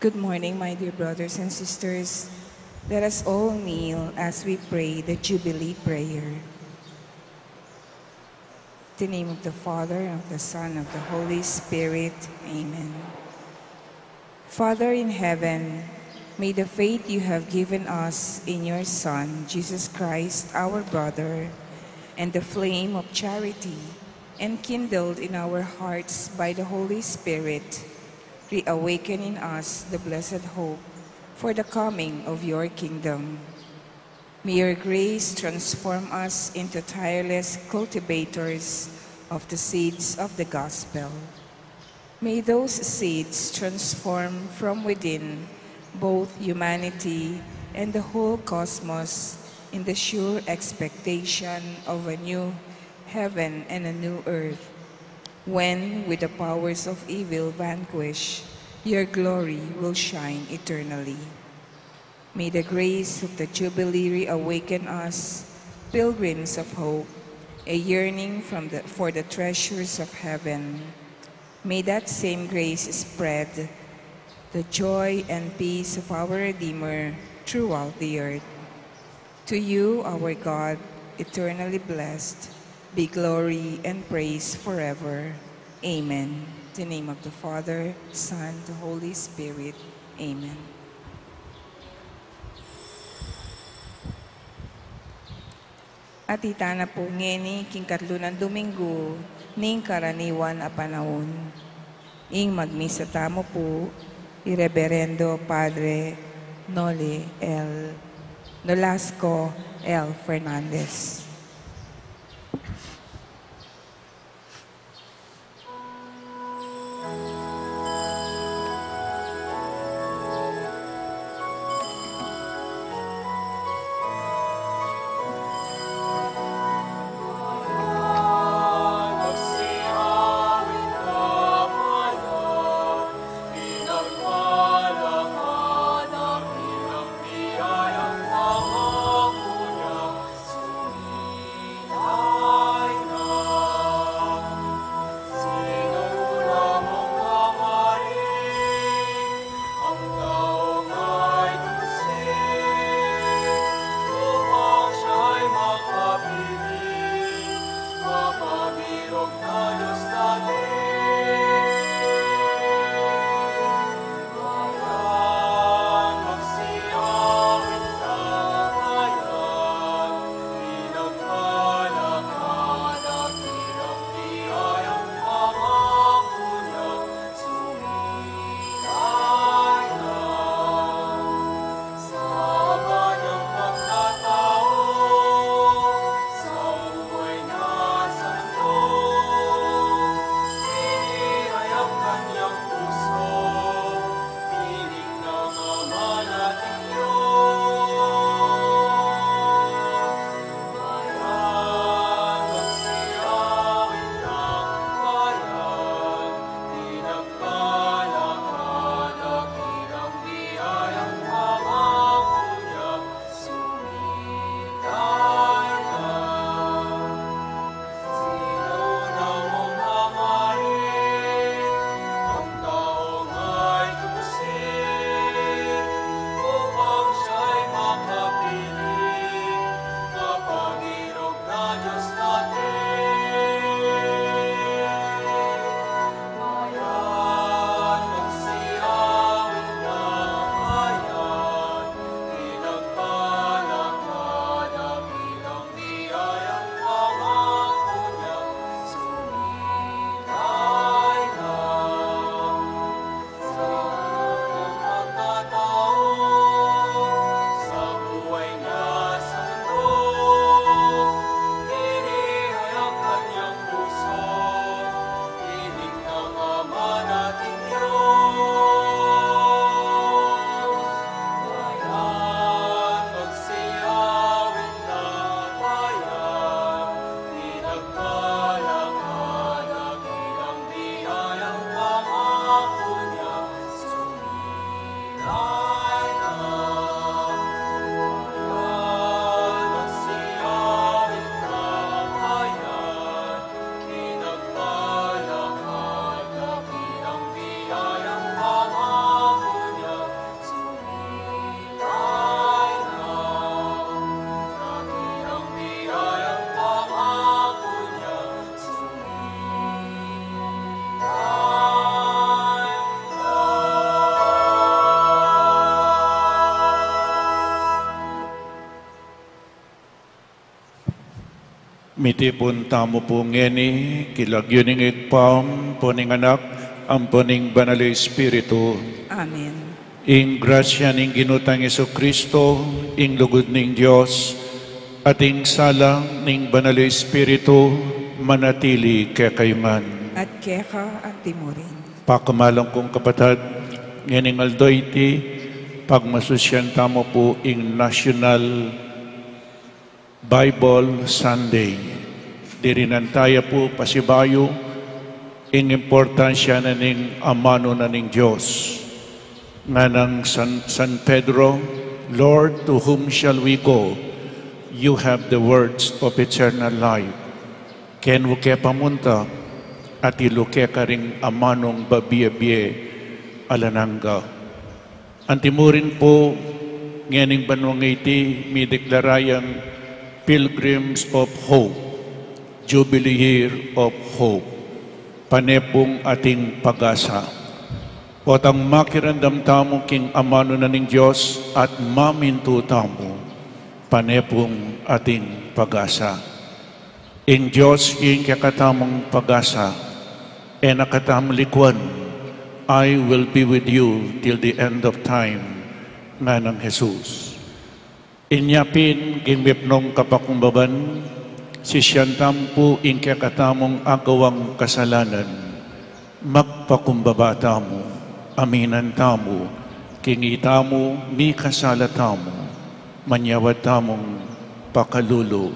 Good morning, my dear brothers and sisters. Let us all kneel as we pray the Jubilee Prayer. In the name of the Father, and of the Son, and of the Holy Spirit. Amen. Father in heaven, may the faith you have given us in your Son, Jesus Christ, our brother, and the flame of charity enkindled in our hearts by the Holy Spirit, reawaken in us the blessed hope for the coming of your kingdom. May your grace transform us into tireless cultivators of the seeds of the gospel. May those seeds transform from within both humanity and the whole cosmos in the sure expectation of a new heaven and a new earth, when, with the powers of evil vanquished, your glory will shine eternally. May the grace of the Jubilee awaken us, pilgrims of hope, a yearning for the treasures of heaven. May that same grace spread the joy and peace of our Redeemer throughout the earth. To you, our God, eternally blessed, be glory and praise forever. Amen. In the name of the Father, Son, the Holy Spirit. Amen. At itana po ngeni king katlunan Domingo ning karaniwan a panahon. Ing magmisa tamo po, Ireverendo Padre Noli L. Nolasco L. Fernandez. Mitipon tamo po ngeni, kilagyuning ikpam, poning anak, ang poning banal Espiritu. Amen. Ing grasya ning ginutang Yesu Kristo, ing lugod ning Diyos, at ing salang ning banal Espiritu, manatili kayman. At keka at timurin. Pakamalang kong kapatid, nganing aldoyti, pagmasusyan tamo po ing National Bible Sunday. Dirinantaya po pasibayo ing importansya na ning amano na ning Diyos. Nga ng San Pedro, Lord, to whom shall we go? You have the words of eternal life. Ken wuke pamunta at iluke ka ring amanong babiye-biye alananga. Antimurin po nganing banwang iti mi deklarayang Pilgrims of Hope, Jubilee Year of Hope, panepong ating pag-asa. Potang makirandam tamo king amano na ning Diyos at maminto tamo, panepong ating pag-asa. Ing Diyos ing kakatamong pag-asa, e nakatamong likwan, I will be with you till the end of time, nga ng Jesus. Inyapin gimipnong kapakumbaban, si siyantampu ing kakatamong agawang kasalanan, magpakumbaba tamo, aminan tamo, kingita mo, mi kasala tamo, manyawad tamong pakalulo,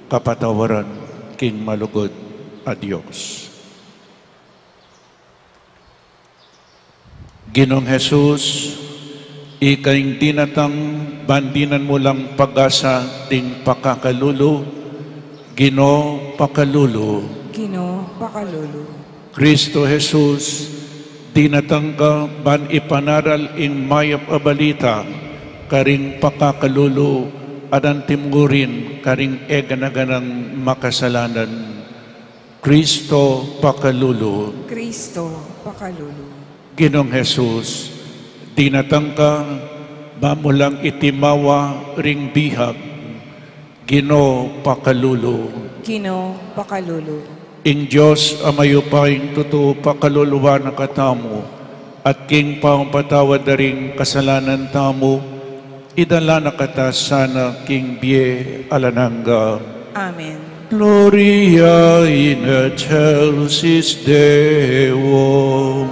kapatawaran, king malugod a Diyos. Ginong Jesus, ikaing dinatang bandinan mo lang pag-asa ting pakakalulo, Gino pakalulo. Gino pakalulu. Kristo Jesus, dinatang ka ban ipanaral ing mayap a balita, karing pakakalulo, adan timurin, karing eganaganang makasalanan. Kristo pakalulo. Kristo pakalulu. Ginong Jesus, dinatang ka, mamulang itimawa ring bihag, Gino pakalulo. Gino pakalulu. Ing Diyos amayupaing totoo pakaluluwa na katamo, at king pampatawad na ring kasalanan tamo, idala na kata sana king bie alananga. Amen. Gloria in excelsis Deo.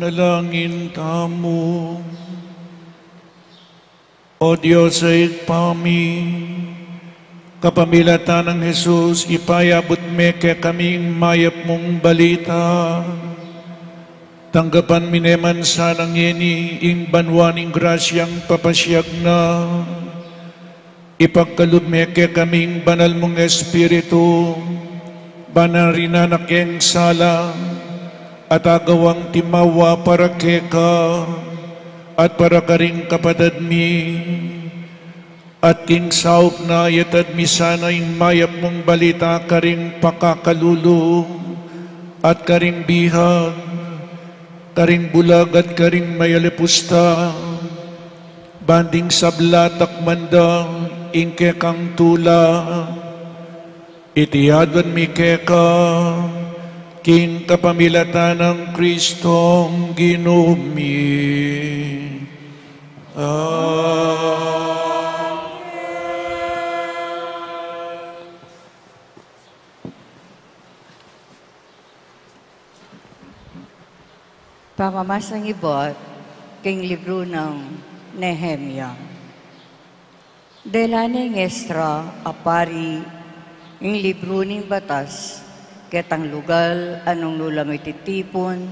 Manalangin tamo. O Diyos ay pami, kapamilatan ng Jesus, ipayabot me kay kaming mayap mong balita. Tanggapan mineman sanang yeni, ing banwaning grasyang papasyag na. Ipagkalub me kay kaming banal mong Espiritu, banarina na keng sala, at agawang timawa para keka, at para karing kapatid mi, at king saup na yatad mi sana yung mayap mong balita karing pakakalulu, at karing bihag, karing bulag at karing mayalipusta, banding sablatak mandang ingkekang tula, itiyadwan mi keka, king kapamilatan ng Kristong Ginumi. Pamamasang ibot, king libro ng Nehemia. Delaning Estra, apari, ing libro ning batas, ketang lugal anong nulam ititipon,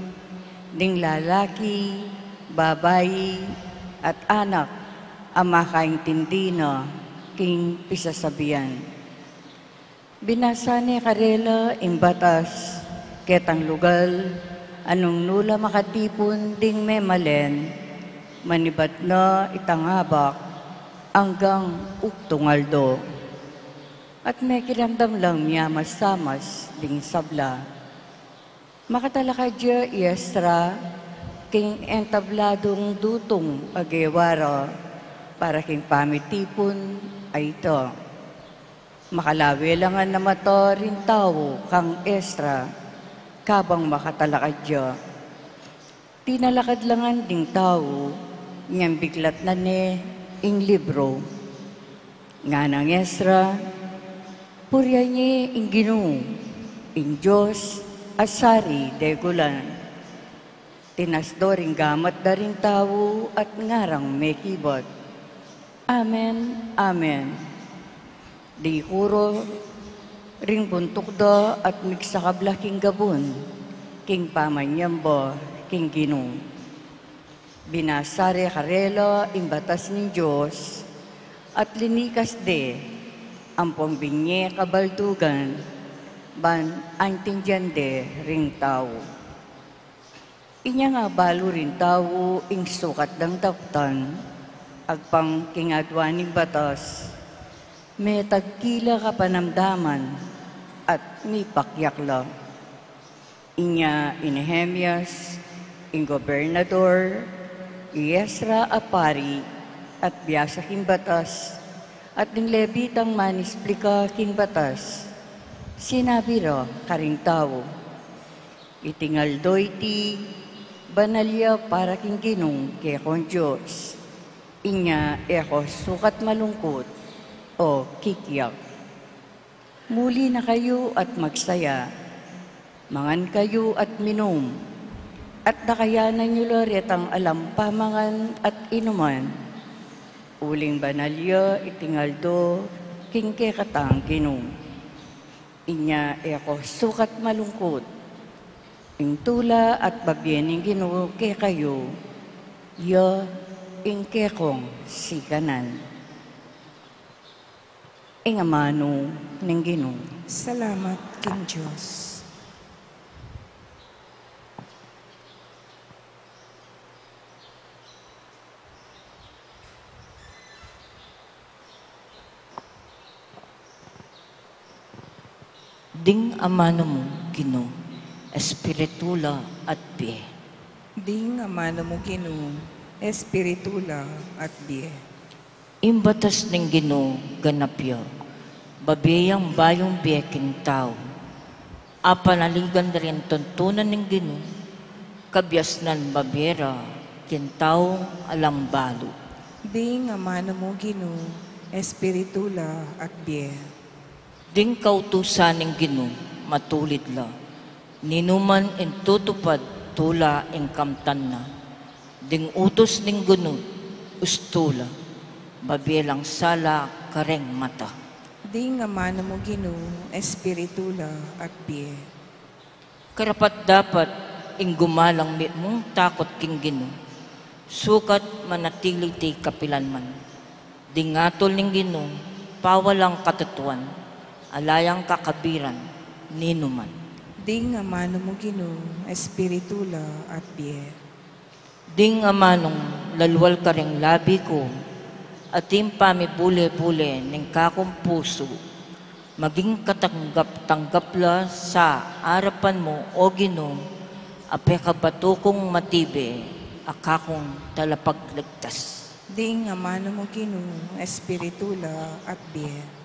ding lalaki, babayi, at anak, ang makaintindi na king pisasabihan. Binasa ni Karela ing batas, ketang lugal, anong nula makatipon ding memalen, manibat na itangabak, hanggang uktungaldo. At may kiramdam lang niya masamas ding sabla. Makatalakadya iestra, king entabladong dutong agewara, para king pamitipon ay ito. Makalawi langan na mato rin tao kang estra, kabang makatalakadya. Tinalakad langan ding tao, niyang biglat na ne ing libro. Nga ng estra, purya niya ing Ginoo, ing Diyos, asari degulan. Tinasdo ring gamat da ring tao at ngarang may kibot. Amen, amen. Di kuro ring buntok da at migsakabla king gabon, king pamanyamba, king Ginoo. Binasare Karela ing batas ng Diyos at linikas de ang pambinye kabaldugan, ban antingyan de ring tao. Inya nga balo rin tao ing sukat ng daptan, agpang kingadwaning batas, may tagkila ka panamdaman at may pakyakla. Inya Nehemias, ing gobernador, Iesra apari, at biyasa king batas, at ning Levitang manisplika king batas, sinabi ro karing tao, itingaldo iti banalya para king Ginong kekong Diyos, inya eko sukat malungkot o kikiyak. Muli na kayo at magsaya, mangan kayo at minom, at nakayanan nyo loret ang alam pamangan at inuman, uling banalya itingaldo king kekatang Ginoo. Inya eko sukat malungkot, ing tula at babyening Ginoo ke kayo, ya ing kekong sikanan. Ing amano ning Ginoo. Salamat, King Diyos. Ding amano mo, Ginoo, espiritula at biye. Ding amano mo Ginoo, espiritula at biye. Imbatas ng Ginoo, ganapya, babiyang bayong biyekin tao. Apanaligan na rin tuntunan ng Ginoo, kabyas nan babera, kintaong alambalo. Ding amano mo Ginoo, espiritula at biye. Ding kautusan ng Ginoo, matulid la. Ninuman in tutupad tula ing kamtan na, ding utos ning guno, ustula, babilang sala kareng mata. Di nga mano mo Ginoo, espiritula at biye. Karapat dapat ing gumalang mong takot king Ginoo, sukat manatili ti kapilanman. Dingatol ning Ginoo, pawalang katutuan, alayang kakabiran, ninuman. Di nga mano mo Ginoo, espiritula at biye. Ding amanong lalwal ka ring labi ko, at impami bule-bule ning kakong puso, maging katanggap-tanggap la sa arapan mo, o Ginoo, ape kabatukong matibe, akakong talapagligtas. Di nga mano mo Ginoo, espiritula at biye.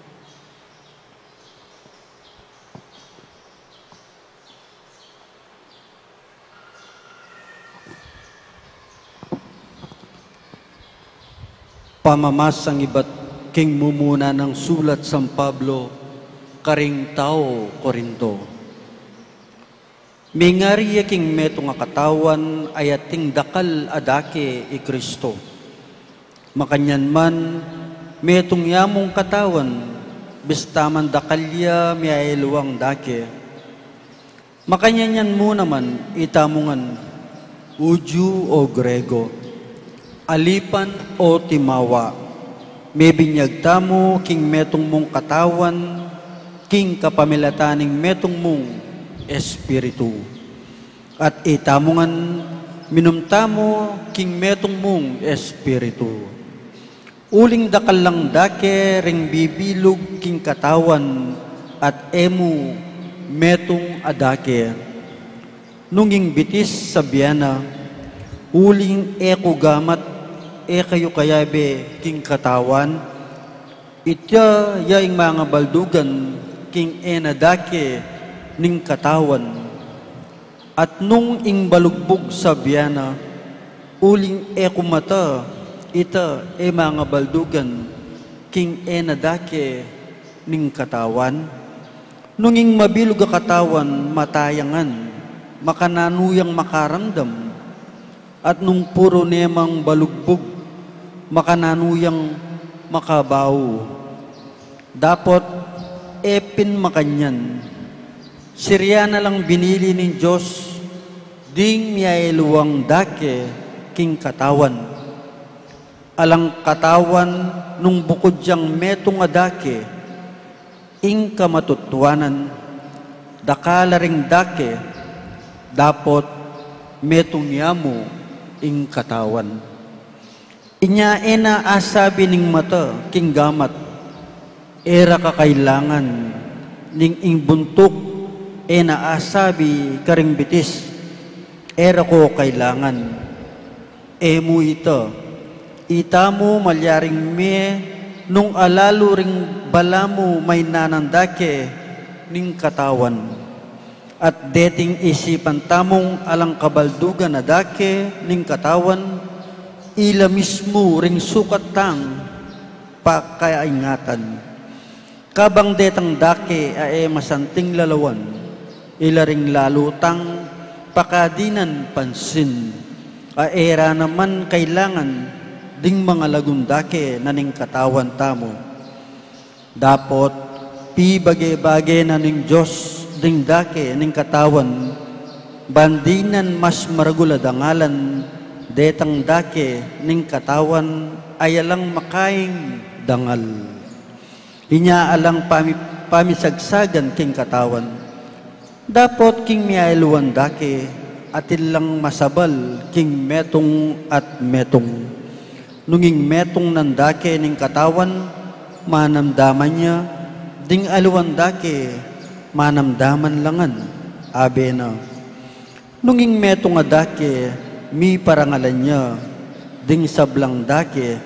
Pamamas ang iba't king mumuna ng sulat San Pablo, karing tao Korinto. Mingari king meto nga katawan ay ating dakal adake i Kristo. Makanyan man, metong yamong katawan, bistaman dakalya miayluwang dake. Makanyan mo naman itamungan, Udyo o Grego, alipan o timawa, may binyag tamo king metong mong katawan, king kapamilataning metong mong espiritu. At itamungan minumtamo king metong mong espiritu. Uling dakal lang dake ring bibilog king katawan at emu metong adake. Nunging bitis sa biyana, uling eko gamat kayo kayabe king katawan, itya yaing mga baldugan king enadake ning katawan. At nung ing balugbog sa biyana, uling eko mata, ita mga baldugan king enadake ning katawan. Nung ing mabilog a katawan, matayangan, makananuyang makaramdam, at nung puro nemang balugbog, makananuyang makabaw. Dapat epin makanyan. Sirya na lang binili ng Diyos, ding miyailuwang dake king katawan. Alang katawan nung bukod diyang metong adake, ing kamatutuanan, dakala ring dake, dapat metong yamo ing katawan. Inya ena asabi ning mata, king gamat, era kakailangan, ning ing buntok, ena asabi karing bitis, era ko kailangan. Emu ito, ita mo malyaring me, nung alalo ring balamu may nanandake, ning katawan. At deting isipan tamong alang kabaldugan na dake, ning katawan, ila mismo ring sukat tang pakaingatan. Kabang detang dake ae masanting lalawan, ila ring lalutang pakadinan pansin. Aera naman kailangan ding mga lagundake na ning katawan tamo. Dapot pibage-bage na ning Diyos ding dake ning katawan, bandinan mas maraguladangalan, detang dake ning katawan ayalang makaing dangal. Inyaalang pamisagsagan king katawan. Dapat king miailuan dake atin lang masabal king metong at metong. Nunging metong ng dake ning katawan, manamdaman niya, ding aluan dake, manamdaman langan, abe na. Nunging metong adake, mi parangalan niya, ding sablang dake,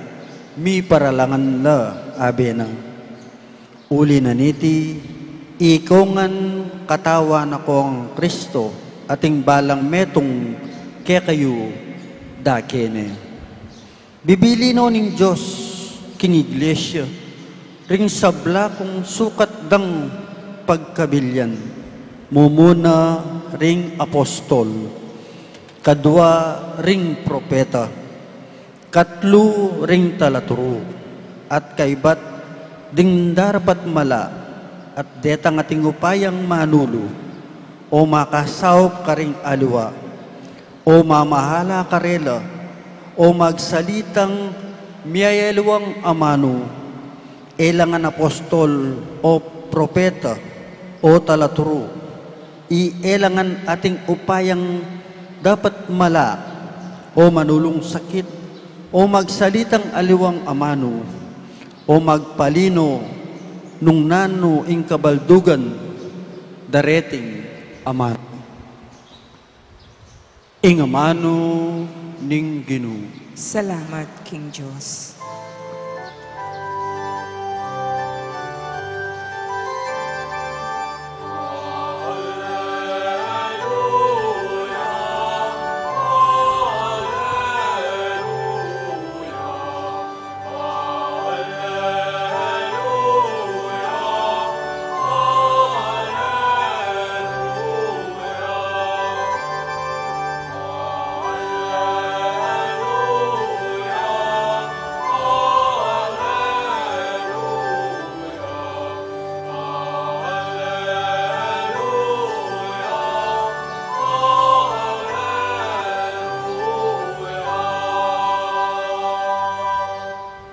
mi paralangan la, abe na. Uli na niti, ikongan katawan ako ang Kristo, ating balang metong kekayo dake ne. Bibili no ning Diyos, king iglesia, ring sabla kong sukat dang pagkabilyan, mumuna ring apostol, kadwa ring propeta, katlo ring talaturo, at kaibat ding darapat mala, at detang ating upayang manulo, o makasawp ka ring alwa, o mamahala karela, o magsalitang miyayelwang amano, elangan apostol o propeta o talaturo, elangan ating upayang dapat mala, o manulong sakit, o magsalitang aliwang amano, o magpalino nung nano ing kabaldugan dareting amano. Ing amano ning Ginoo. Salamat, King Diyos.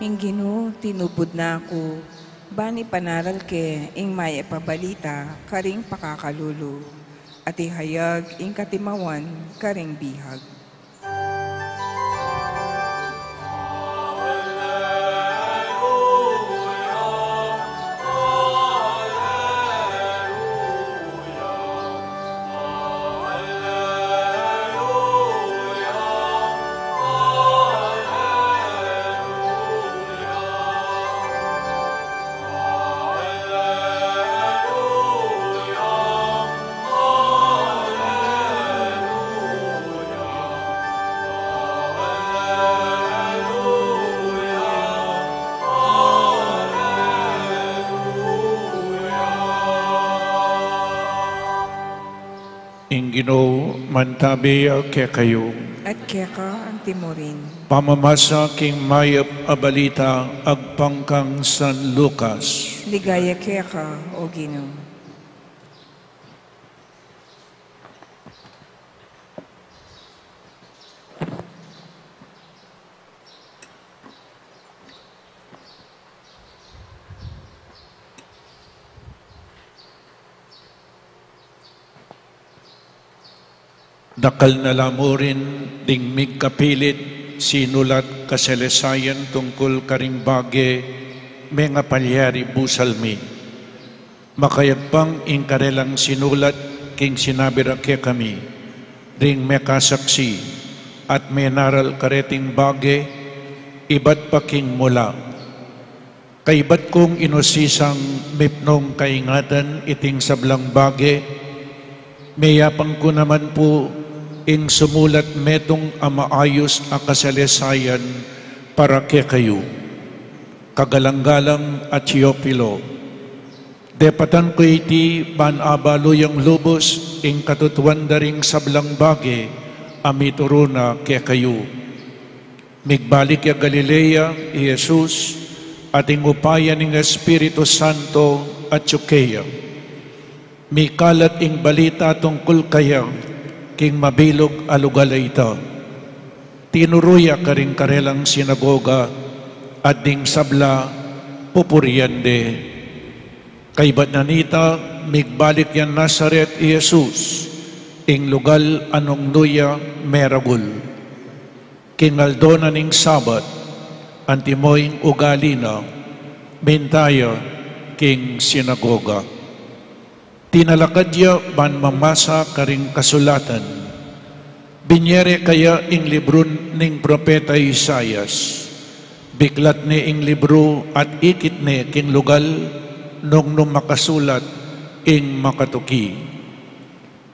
Ing Ginoo, tinubod na ako, bani panaral ke, ing maya pabalita, karing pakakalulu, at ihayag, ing katimawan, karing bihag. Ing Ginoo, mantabi ke kayo. At keka ang timurin. Pamamasa king mayap abalita agpangkang San Lucas. Ligaya keka, o Ginoo. Dakal na lamurin ding migkapilit sinulat kaselesayan tungkol karing bage mga palyari busalmi. Makayagpang ingkarelang sinulat king sinabira ke kami ring mekasaksi at menaral kareting bage ibat pa king mula. Kaibat kong inusisang mipnong kaingatan iting sablang bage, mayapang ko naman po ing sumulat metong amaayos a kasalesayan para ke kayo. Kagalang-galang at Teopilo. Depatan ko iti banabalo yung lubos ing katutuan daring sablang bage amituruna ke kayo. Migbalik ya Galilea, Jesus, ating upaya ng Espiritu Santo at Judea. Mikalat ing balita tungkol kaya king mabilog alugala ito. Tinuruya karing karelang sinagoga at ding sabla pupuriande. Kaibat na nita, migbalik yan Nazaret Jesus, ing lugal anong nuya meragul. King aldona ning sabat, antimoying ugali na, mintaya king sinagoga. Tinalakadya ban mamasa karing kasulatan. Binyere kaya ing libro ning propeta Isayas. Biklat ni ing libro at ikit ni king lugal nung makasulat ing makatuki.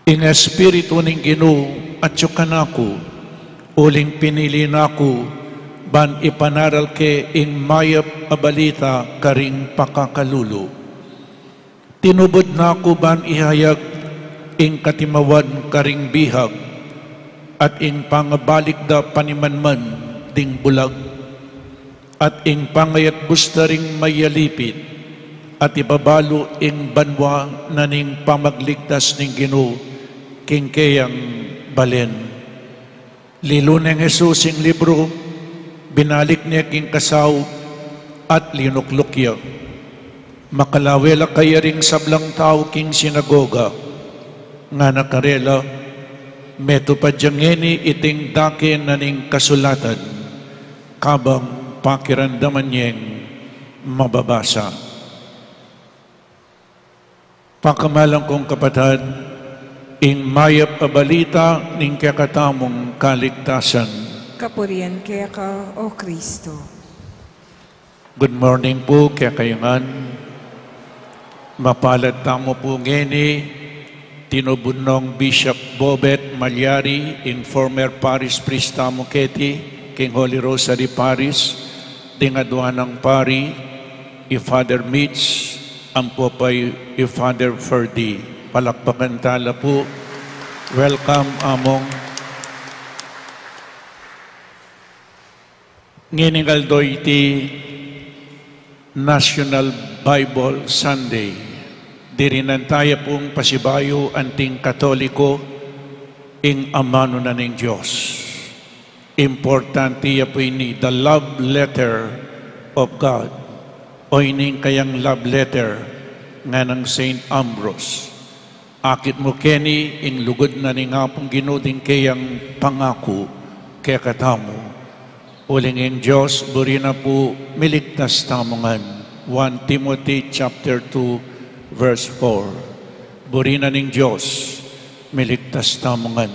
Ing espiritu ning Ginoo at yukanako, uling pinili nako ban ipanaral ke ing mayap abalita karing pakakalulu. Tinubod na ako ban ihayag ing katimawan karing bihag at ing pangabalik da panimanman ding bulag, at ing pangayat busta ring mayalipit, at ibabalo ing banwa na ning pamagligtas ning Ginoo king kayang balen. Lilo ng Jesus ing libro, binalik niya king kasaw at linuklukya. Makalawela kaya ring sablang tao king sinagoga, nga nakarela, meto pa dyangeni iting dake na ning kasulatan, kabang pakirandaman niyang mababasa. Pakamalang kong kapatid, ing mayap abalita ning kakatamong kaligtasan. Kapurian kaya ka, O Kristo. Good morning po, kaya kayangan. Mapalad tamo po ngeni, tinubunong Bishop Bobet Malyari, in former parish priest tamo keti, King Holy Rosary Parish, tingaduan ng pari, i-Father Mitch, ang po pa'y i-Father Ferdy. Palakpakan tala po. Welcome among nginingaldoy iti National Bible Sunday. Dirinan tayo pong pasibayo anting Katoliko ing amano na ning Diyos. Importante po ini the love letter of God o ining kayang love letter nga ng Saint Ambrose. Akit mo keni ing lugod na ni nga pong ginuding kayang pangako kaya katamo. Uling in Diyos, buri na po miligtas tamongan. 1 Timothy chapter 2 verse 4. Buri na ning Diyos, miligtas tamongan.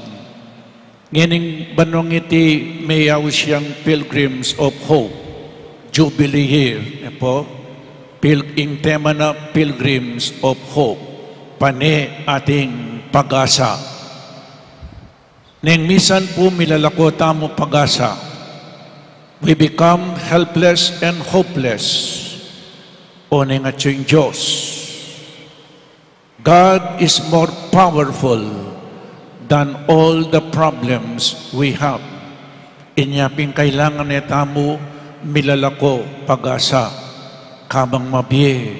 Nganing banong iti mayaw siyang Pilgrims of Hope, Jubilee year. Po, ing tema na Pilgrims of Hope, pane ating pag-asa. Neng misan po milalako tamo pag-asa, we become helpless and hopeless. O neng ating Diyos, God is more powerful than all the problems we have. Inyaping kailangan na tamo milalako pag-asa, kabang mabiye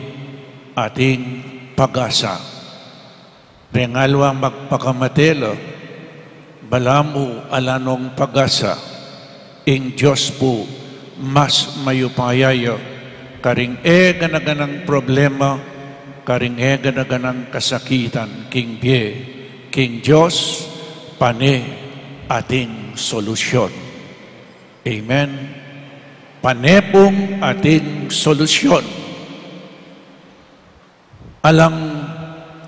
ating pag-asa. Rengalwa magpakamatelo, balamu alanong pag-asa, ing Diyos po mas mayupayayo, karing ganaganang problema, karing ganaganang kasakitan, king biye, king Diyos, pane ating solusyon. Amen. Panepong ating solusyon. Alang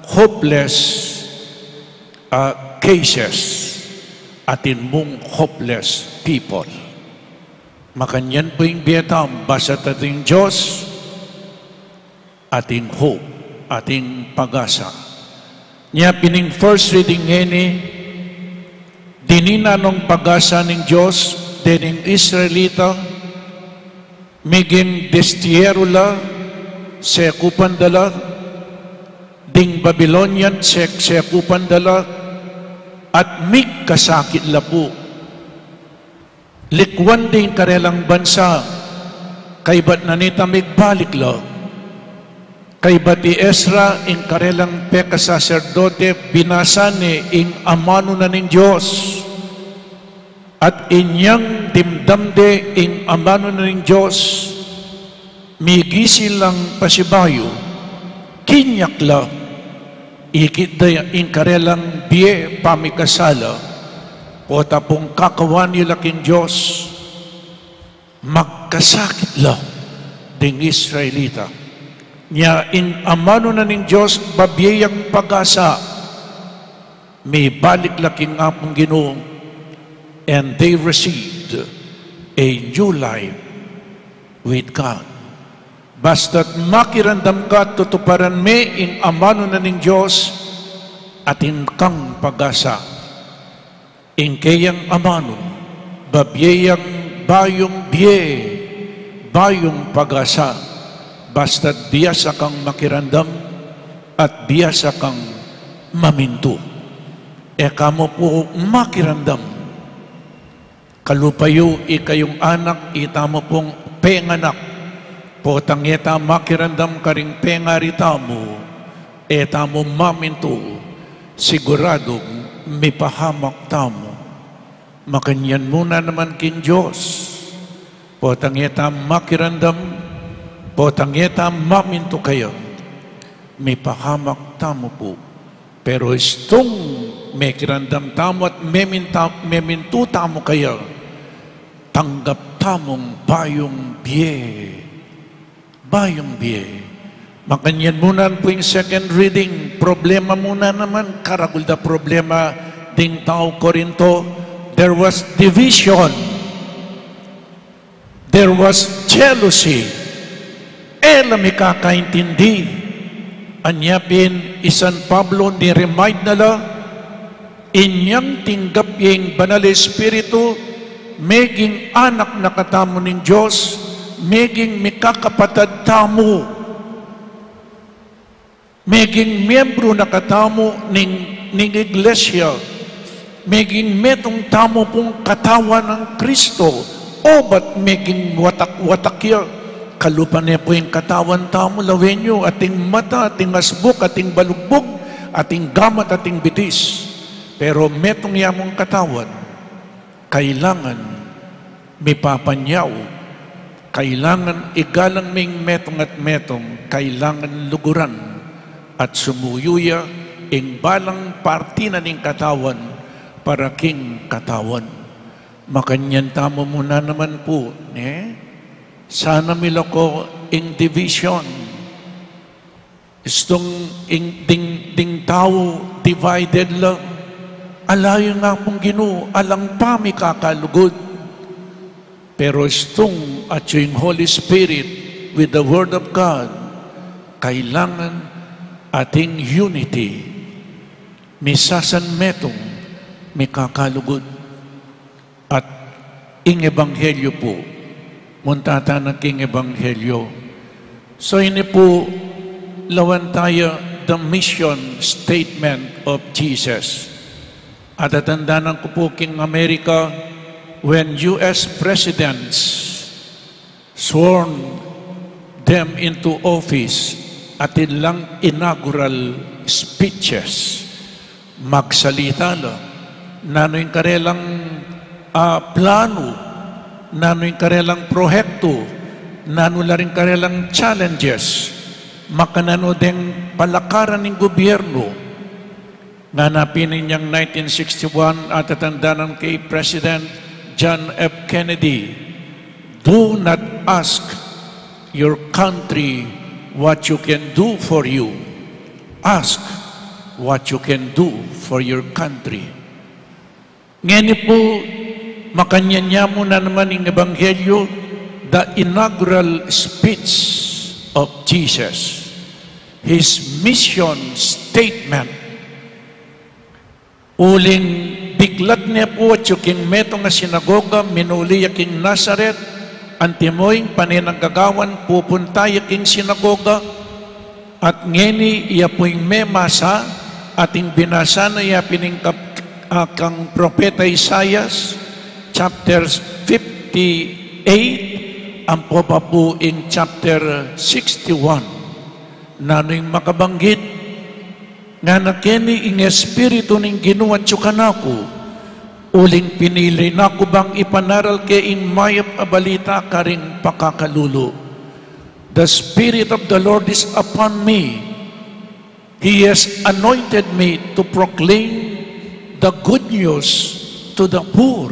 hopeless cases, atin mong hopeless people. Makanyan po yung biyatang basta ating Diyos, ating hope, ating pag-asa. Niya pining first reading ngeni, dinina nung pag-asa ng Diyos, dining Israelita, miging destierula, sekupan dala, ding Babylonian, sekupan dala, at mig kasakit lapu. Likwan din karelang bansa, kay ba't nanita migbalik la, kay ba't ti Ezra, ing karelang peka sacerdote, binasani ing amano na ning Diyos, at inyang dimdamde ing amano na ning Diyos, migisi lang pasibayo, kinyakla, ikit da ing karelang biye pamikasala, o tapong kakawan nila king Diyos, magkasakit lang ding Israelita. Nya in amano na ning Diyos, babiyang pag-asa, may balik laking apong Ginoo, and they received a new life with God. Basta't makirandam ka, tutuparan me in amano na ning Diyos, atin kang pag-asa. In kayang amano, babiyang bayong biye, bayong pag-asa, basta't biyasa kang makirandam at biyasa kang maminto. Kamo po makirandam Kalupayo ikayong anak, ita mo pong penganak. Potang eta makirandam karing pengarita mo, eta mo maminto, siguradong mipahamak tamo. Makanyan muna naman king Diyos. Potang eta makirandam, potang eta maminto kayo, mipahamak tamo po. Pero istong may kirandam tamo at meminto tamo kayo, tanggap tamong bayong biye. Bayong biye. Makanyan muna po yung second reading. Problema muna naman, karagul da problema ding tao Korinto. There was division. There was jealousy. May kakaintindi. Anyapin, isan Pablo ni-remind nala, inyang tinggap yung banal Espiritu, meging anak na katamo ng Diyos, meging mikakapatad tamo, meging miyembro na katamo ng iglesia, meging metong tamo pong katawan ng Kristo, o ba't meging watak-watakya? Kalupa niya po yung katawan tamo, lawin nyo, ating mata, ating asbuk, ating balugbog, ating gamat, ating bitis. Pero metong yamong katawan, kailangan may papanyaw, kailangan igalang ming metong at metong, kailangan luguran at sumuyuya ing balang partina ning katawan para king katawan. Makanyan tamo muna naman po, sana miloko ing division. Istong ing ding tao divided lang. Alayo nga pong Ginoo, alang pa mi kakalugod. Pero istong at yung Holy Spirit with the Word of God, kailangan ating unity. Misasan metong mi kakalugod. At ing ebanghelyo po, muntata na king ebanghelyo. So ini po lawan tayo the mission statement of Jesus. At atandanan ko po king America, when U.S. presidents sworn them into office at ilang inaugural speeches, magsalita lang, nano'y karelang plano, nano'y karelang prohekto, nano rin karelang challenges, makanano ding palakaran ng gobyerno. Nanapin ninyang 1961 at atandanan kay President John F. Kennedy, do not ask your country what you can do for you. Ask what you can do for your country. Ngayon po, makanyanya mo na naman ng Ebanghelyo, the inaugural speech of Jesus, His mission statement. Uling biglat niya po at yung metong na sinagoga, minuli yaking Nazaret, antimoying paninanggagawan, pupunta yaking sinagoga, at ngeni iya po'y memasa, ating binasa na iya kang propeta Isaias, chapter 58, ang po in chapter 61, nano'y makabanggit, nga nakeni ing espiritu ning Ginoo at kanako, uling pinili nako bang ipanaral kay ing mayap a balita karing pakakalulo. The Spirit of the Lord is upon me. He has anointed me to proclaim the good news to the poor.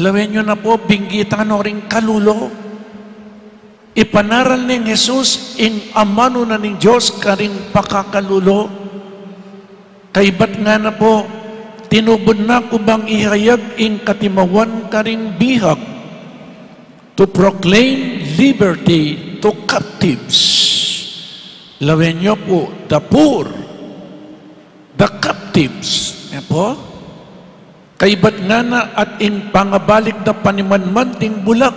Lawin nyo na po, binggitan o ring kalulo. Ipanaral ni Jesus ing amano na ning Diyos karing pakakalulo. Kaibat nga na po, tinubod na ko bang ihayag ing katimawan karing bihag to proclaim liberty to captives. Lawin nyo po, the poor, the captives. Yan po. Kaibat nga na at ing pangabalik na panimanman ting bulag,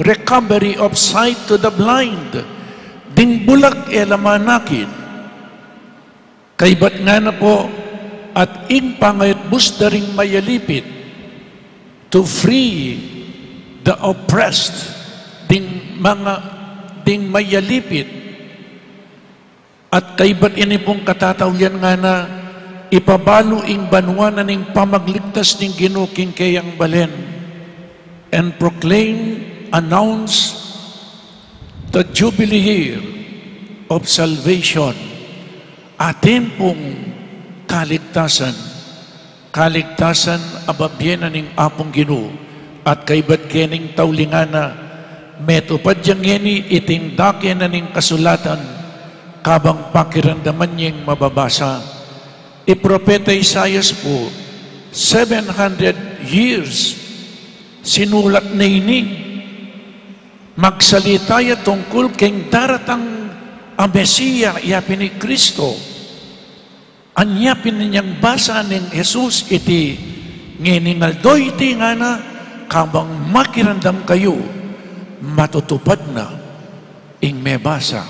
recovery of sight to the blind, ding bulag elamanakin. Kaibat nga na po, at ing pangayat busdaring mayalipit, to free the oppressed, ding mayalipit, at kaibat ini pong katatawyan nga na ipabalo ing banwa na ning pamagligtas ning ginuking kayang balen, and proclaim, announce the Jubilee year of salvation, atin pong kaligtasan ababyenan ning apong Ginoo, at kaibat kening tawlingana metupad yang ngeni iting dake na ning kasulatan kabang pakiramdaman niyang mababasa. Propeta Isaias po, 700 years sinulat na ini, magsalita ya tungkol keng daratang ang Mesiya, iyapin ni Kristo. Anyapin ninyang basa ng Jesus iti, ngeningaldoy iti nga na, kabang makirandam kayo, matutupad na, ing may basa.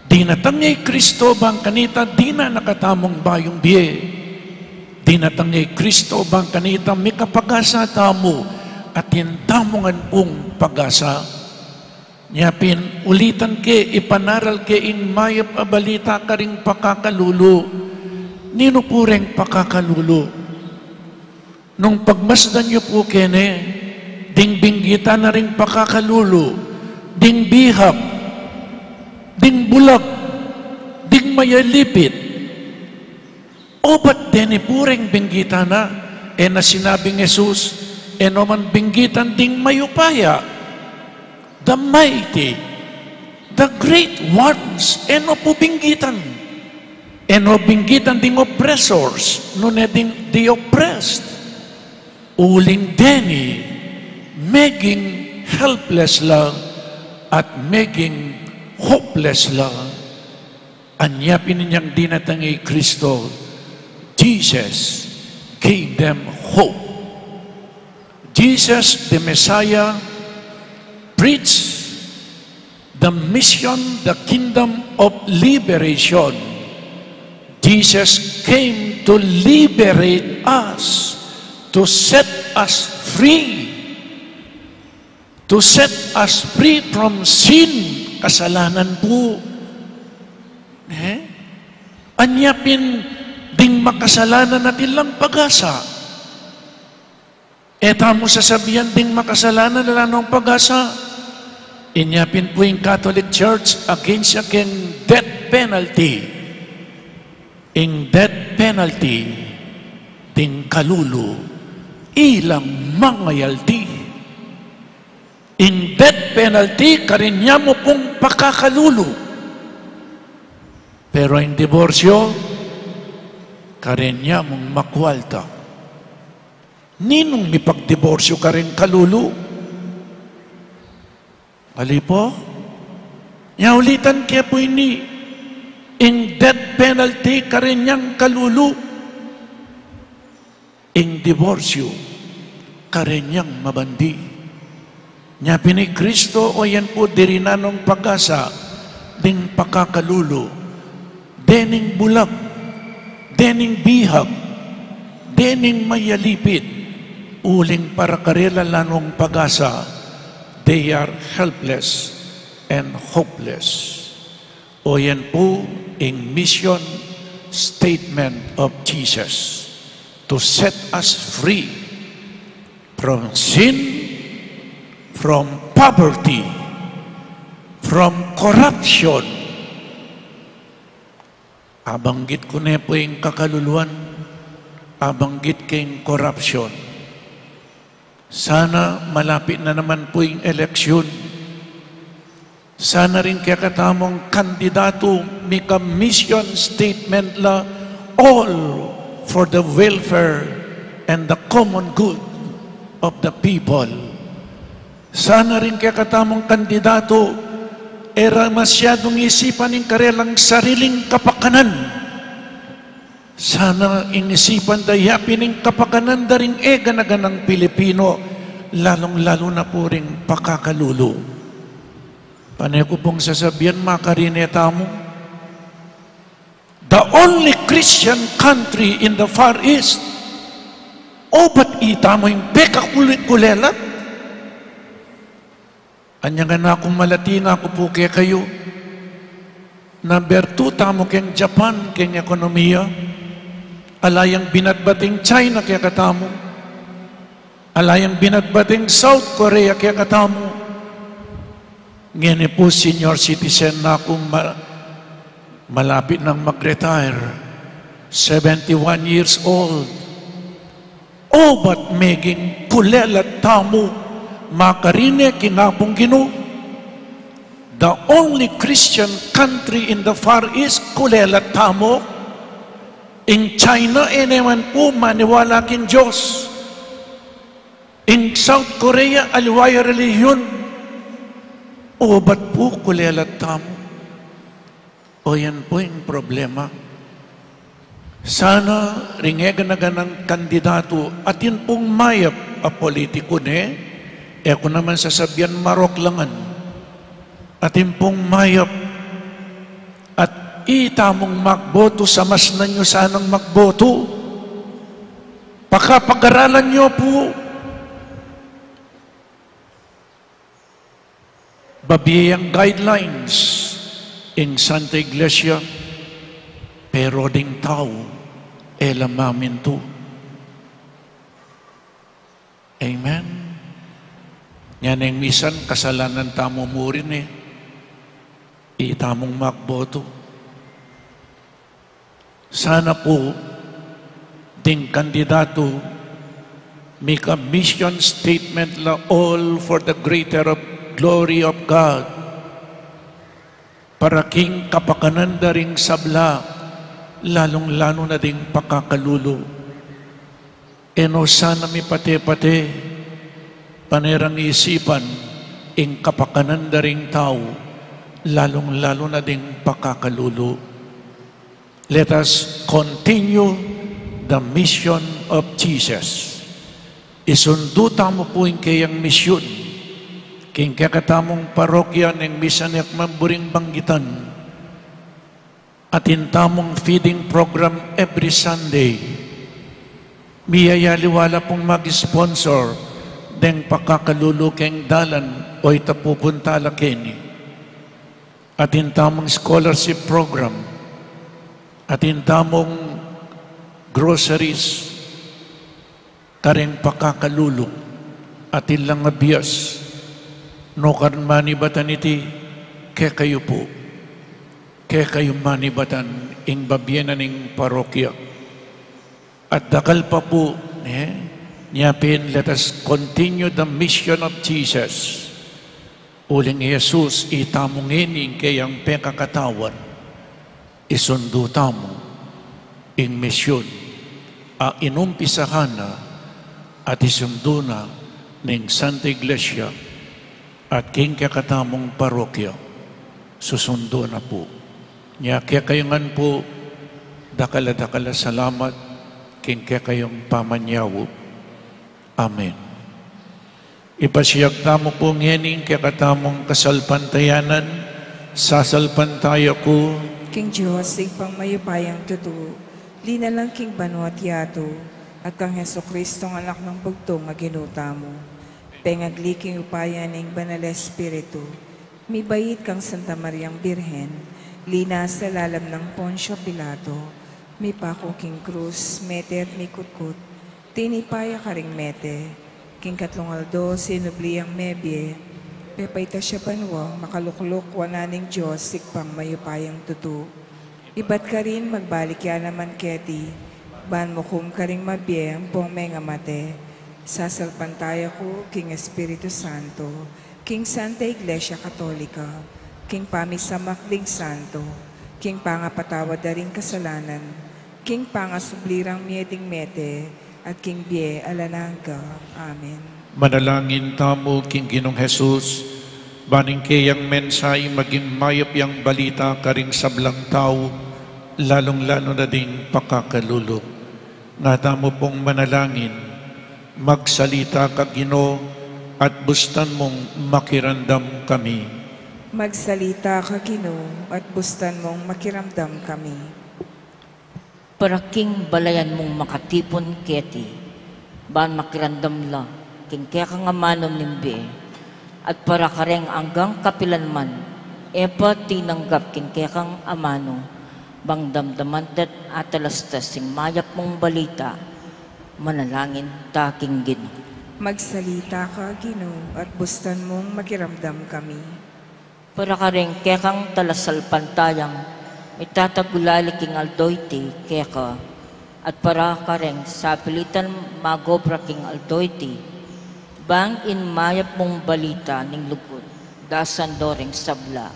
Di natangay Kristo bang kanita, di na nakatamong bayong biye. Di natangay Kristo bang kanita, may kapag-asa tamo, at hintamongan pong pag-asa. Nyapin, ulitan ke, ipanaral ke, ing mayap abalita ka ring pakakalulo. Nino po ring pakakalulo? Nung pagmasdan niyo po kene, ding binggita na ring pakakalulo, ding bihag, ding bulag, ding mayalipit. O ba't deni po ring binggita na, na sinabing Jesus, man binggitan ding mayupaya, the mighty, the great ones, po binggitan. Binggitan ding oppressors, ding the oppressed. Uling deni, maging helpless lang at maging hopeless lang. Anyapin ninyang dinatangay Kristo, Jesus gave them hope. Jesus, the Messiah, preached the mission, the kingdom of liberation. Jesus came to liberate us, to set us free, from sin, kasalanan po. Anyapin ding makasalanan natin lang pag-asa. Tamo sasabihan ding makasalanan na lang pag-asa. Inyapin po yung Catholic Church against yung death penalty. In death penalty, ding kalulu, ilang mangayalti. In death penalty, karinya mo pong pakakalulu. Pero in diborsyo, karinya mong makwalta. Ninong mipagdiborsyo ka rin kalulu? Ali po? Nyaulitan kaya po ini, in death penalty karinyang kalulu, in diborsyo karinyang mabandi. Nyapin ni Kristo o yan po dirinanong pag-asa ding pakakalulu, dening bulag, dening bihag, dening mayalipit, uling para karela lanong pag-asa. They are helpless and hopeless. O yan po ang mission statement of Jesus, to set us free from sin, from poverty, from corruption. Abanggit ko na po yung kakaluluan, abanggit kayong corruption. Sana malapit na naman po yung eleksyon. Sana rin kaya katamong kandidato may mission statement la, all for the welfare and the common good of the people. Sana rin kaya katamong kandidato era masyadong isipan ng karelang sariling kapakanan. Sana inisipan dayapin ng kapakanan da rin ganaganang Pilipino, lalong-lalo na po rin pakakalulo. Panay ko pong sasabihan, makarineta mo, the only Christian country in the Far East, O ba't ita mo yung peka kulelat? Anya nga na akong malatina ako po kaya kayo. Number 2, tamo kayang Japan, kayang ekonomiya. Alayang binatbating China kaya katamo. Alayang binatbating South Korea kaya katamo. Ngayon po senior citizen na akong malapit nang mag-retire. 71 years old. O ba't meging kulelat tamo makarine kinapong Ginoo? The only Christian country in the Far East, kulelat tamo. In China, naman po maniwala kin Diyos. In South Korea, aliwaya reliyon. O ba't po kulelat tamo? O yan po yung problema. Sana ringegan na ganang kandidato at yun pong mayap a politiko ako naman sasabihan maroklangan at yun pong mayap at itamong magboto sa mas na nyo sanang magboto. Pakapag-aralan nyo po. Babiyang guidelines in Santa Iglesia, pero ding tao, elamamin to. Amen. Yan ang misan, kasalanan tamo mo rin itamong makboto. Sana po, ding kandidato, make a mission statement la all for the greater glory of God. Para king kapakanan da ring sabla, lalong-lalo na ding pakakalulo. Eno sana mi pate-pate, panerang isipan, ing kapakanan da ring tao, lalong-lalo na ding pakakalulo. Let us continue the mission of Jesus. Isundo tamo po yung kayang misyon, king kakatamong parokya ng misanek mamburing banggitan, at intamong feeding program every Sunday. Miyayaliwala pong mag-sponsor ng pakakalulu keng dalan o itapupunta lakeni. At intamong scholarship program. At intamong groceries. Kareng pakakalulu. At ilang abiyas. No karmani bataniti, kaya kayo po. Kaya kayo manibatan ing babyenan ing parokya. At dakal pa po, niyapin, let us continue the mission of Jesus. Uling Jesus, itamungin ing kayang pekakatawan, isundo tamo ing misyon, inumpisahan na at isundo na ning Santa Iglesia at king kakatamong parokya, susundo na po. Nya kaya kayongan po, dakala-dakala salamat, king kaya kayong pamanyawo. Amen. Ipasiyag tamo po ngening kaya katamong kasalpantayanan, sasalpantaya ko. King Diyos, ing mayupayang tutu, linalang king banwat yato, at kang Heso Kristong anak ng bugtong nga ginuta mo. Pengagli king upayan ing Banal Espiritu, mibayit kang Santa Mariang Birhen, lina sa lalam ng Poncio Pilato, mi pako king krus, mete at mi kutkut, tinipaya ka ring mete, king katlongaldo, sinubliang mebye, pepayta siya panwang, makalukluk, wananing Diyos, sikpang mayupayang tutu. Ibat ka rin, magbalik yan naman keti, ban mo kum ka ring mabye, ang pong menga mate, sasalpantaya ko, king Espiritu Santo, king Santa Iglesia Katolika, king pamisamakling santo, king pangapatawad da ring kasalanan, king pangasublirang mieding mete, at king bie alanangga. Amen. Manalangin tamo, king Ginong Jesus, baning kayang mensahe maging mayap yang balita karing sablang tao, lalong-lalo na ding pakakalulong. Nga tamo pong manalangin, magsalita ka Ginoo, at bustan mong makirandam kami. Magsalita ka Ginoo, at bustan mong makiramdam kami. Para king balayan mong makatipon keti, ban makirandam la, king kaya kang amanon nimbi, at para kareng anggang kapilanman, epa tinanggap king kaya kang amano, bang damdaman dat atalastas sing mayap mong balita, manalangin taking Ginoo. Magsalita ka, Ginoo, at bustan mong makiramdam kami. Para kareng kaya kang talasal pantayang, itatagulali king aldoyti kaya ka, at para kareng sa pilitan magobra king aldoyti, bang in mayap mong balita ning lugod, dasan doreng sabla,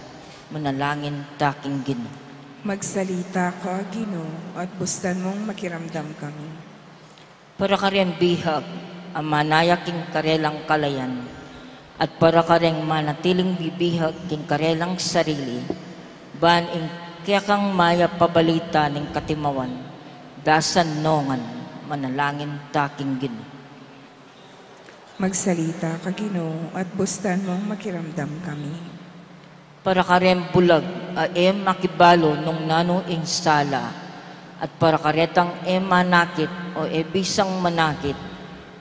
manalangin taking Ginoo. Magsalita ka, Ginoo, at bustan mong makiramdam kami. Para kareng bihag, ang manaya king karelang kalayan, at para kareng manatiling bibihag king karelang sarili, ban in kaya kang maya pabalita ning katimawan, dasan nongan, manalangin taking Ginoo. Magsalita ka, Ginoo, at bustan mong makiramdam kami. Para karem bulag, makibalo nung nano ing sala, at para karetang manakit o bisang manakit,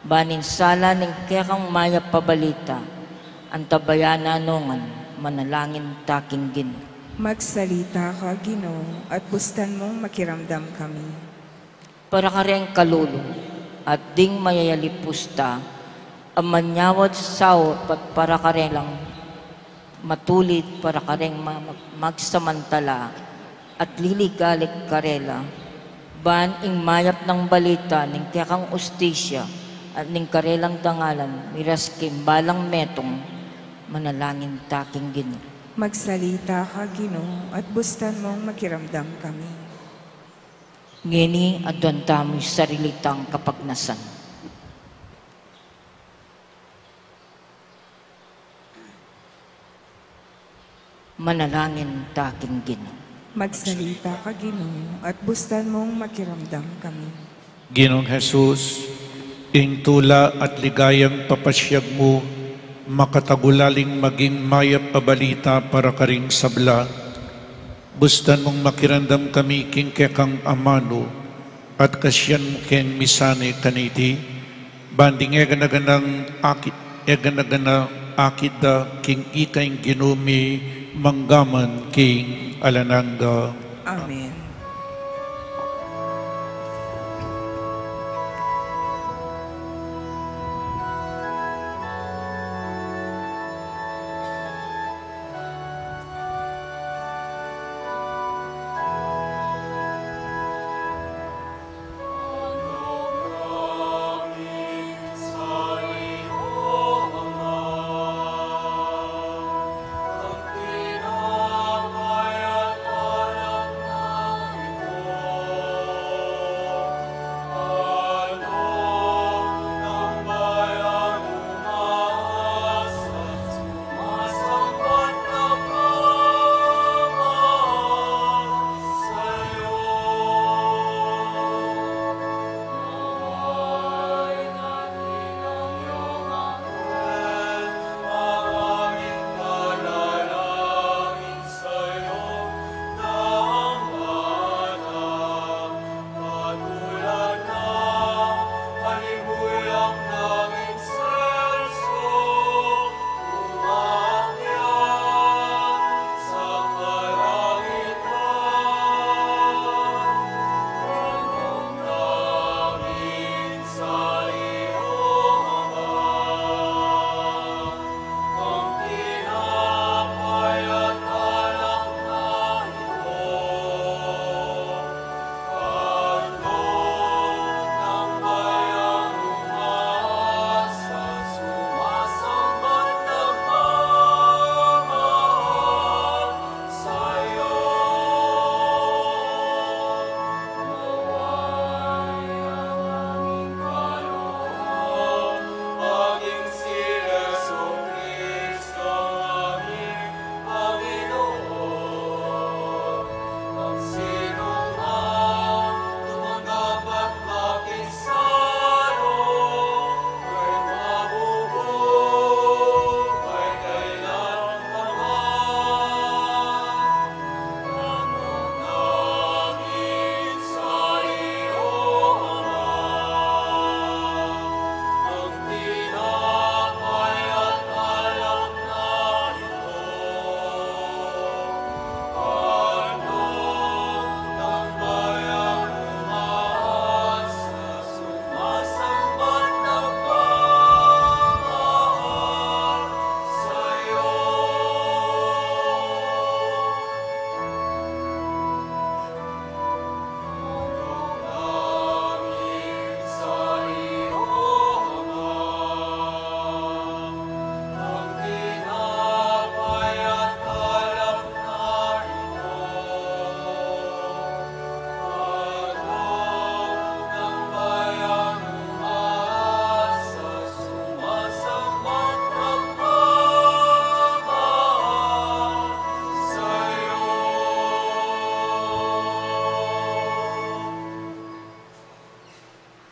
banin sala ning kekang maya pabalita, ang tabayana nongan, manalangin taking Ginoo. Magsalita ka, Ginoo, at bustan mong makiramdam kami. Para kareng kalulong, at ding mayayalipusta, ang manyawad sao at para karelang matulit para kareng magsamantala at liligalik karela, ban ing mayap ng balita ning kekang ustisya at ning karelang dangalan miras kimbalang metong, manalangin taking Ginoo. Magsalita ka, Ginoo, at bustan mong makiramdam kami. Ngini adwan tamo'y sarilitang kapagnasan. Manalangin taking Ginoo. Magsalita ka, Ginoo, at bustan mong makiramdam kami. Ginoong Jesus, ing tula at ligayang papasyag mo, makatagulaling maging mayap pabalita para karing sabla, bustan mong makirandam kami king kekang amano, at kasyan mo ken misane kaniti, banding eganaganang akit da king ikaing ginumi, manggaman king alananda. Amen.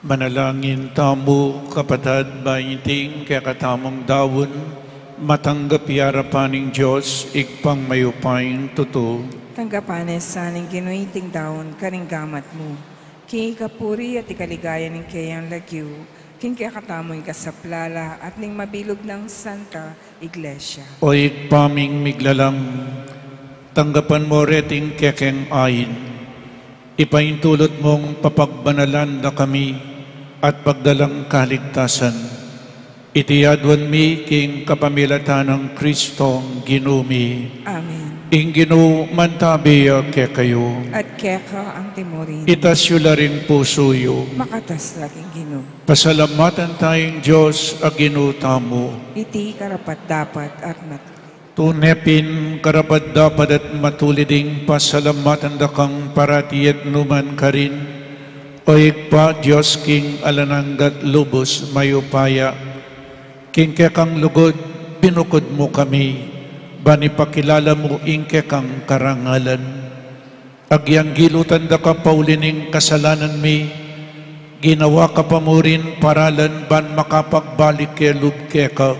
Manalangin tamo, kapatad, bayiting, kaya katamong dawon, matanggap yarapaning Diyos, igpang mayupaing totoo. Tanggapanes sa ning ginuiting daon kaning gamat mo. King ikapuri at ikaligaya ning kayang lagyo, king kakatamoy kasaplala at ning mabilog ng Santa Iglesia. O igpaming miglalang, tanggapan mo reting kekeng ayin. Ipaintulot mong papagbanalan na kami at pagdalang kaligtasan. Itiyadwan mi king kapamilatan ng Kristong ginumi. Amen. Ing ginu mantabiya ke kayo. At keka ang timurin, Itasyo la rin pusuyo. makatas laging gino. Pasalamatan tayong Diyos a ginutamo. Iti karapat dapat at Tunepin karapat dapat at matuliding pasalamatan da kang parati at numan ka rin. O igpa Diyos king alananggat lubos mayupaya. King kekang lugod, binukod mo kami. Bani pakilala mo ingke kang karangalan. Agyang gilutan da ka paulining kasalanan mi. Ginawa ka pa mo rin paralan ban makapagbalik ke lubke ka.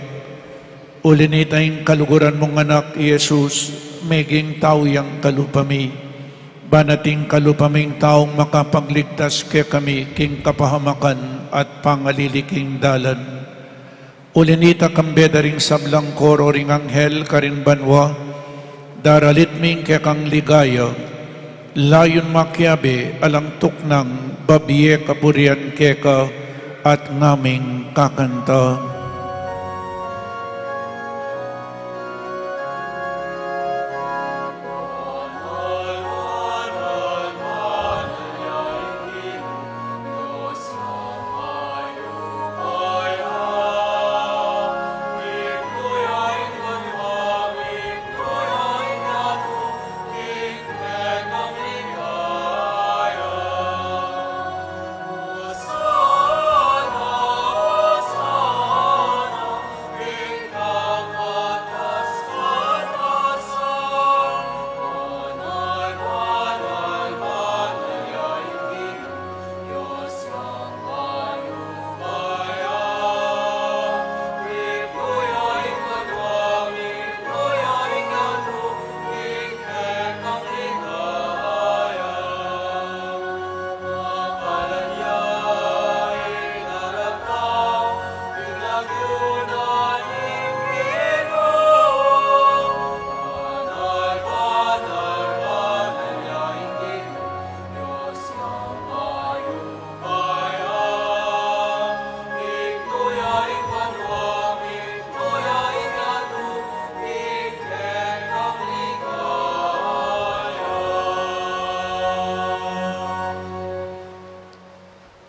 Ulinitayong kaluguran mong anak, Jesus, meging tauyang kalupami. Banating kalupaming taong makapagligtas ke kami, king kapahamakan at pangaliliking dalan. Ulinita kambeda ring sablang koro ring anghel karin banwa, daralit ming ke kang ligaya, layon makyabe alang tuknang babiye kapurian ke ka at ngaming kakanta.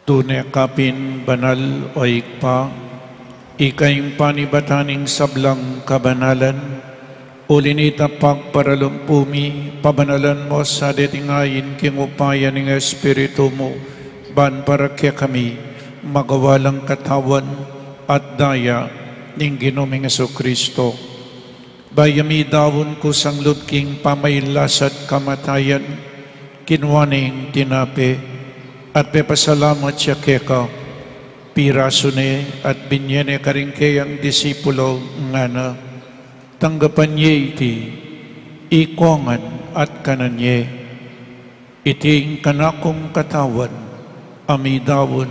Tunay kapin banal o ikpa, ikayong panibataning sablang kabanalan, ulinita pagparalumpumi, pabanalan mo sa detingayin king upaya ng Espiritu mo, ban para kaya kami, magawalang katawan at daya ng Ginoming Jesucristo. Bayami dawon ko sang lubking pamaylasat kamatayan, kinwaning tinape, at pepasalamat siya keka, piraso ne at binyene karingke ang disipulo nga na, tanggapan niya iti, ikongan at kananye, iting kanakong katawan, amidawon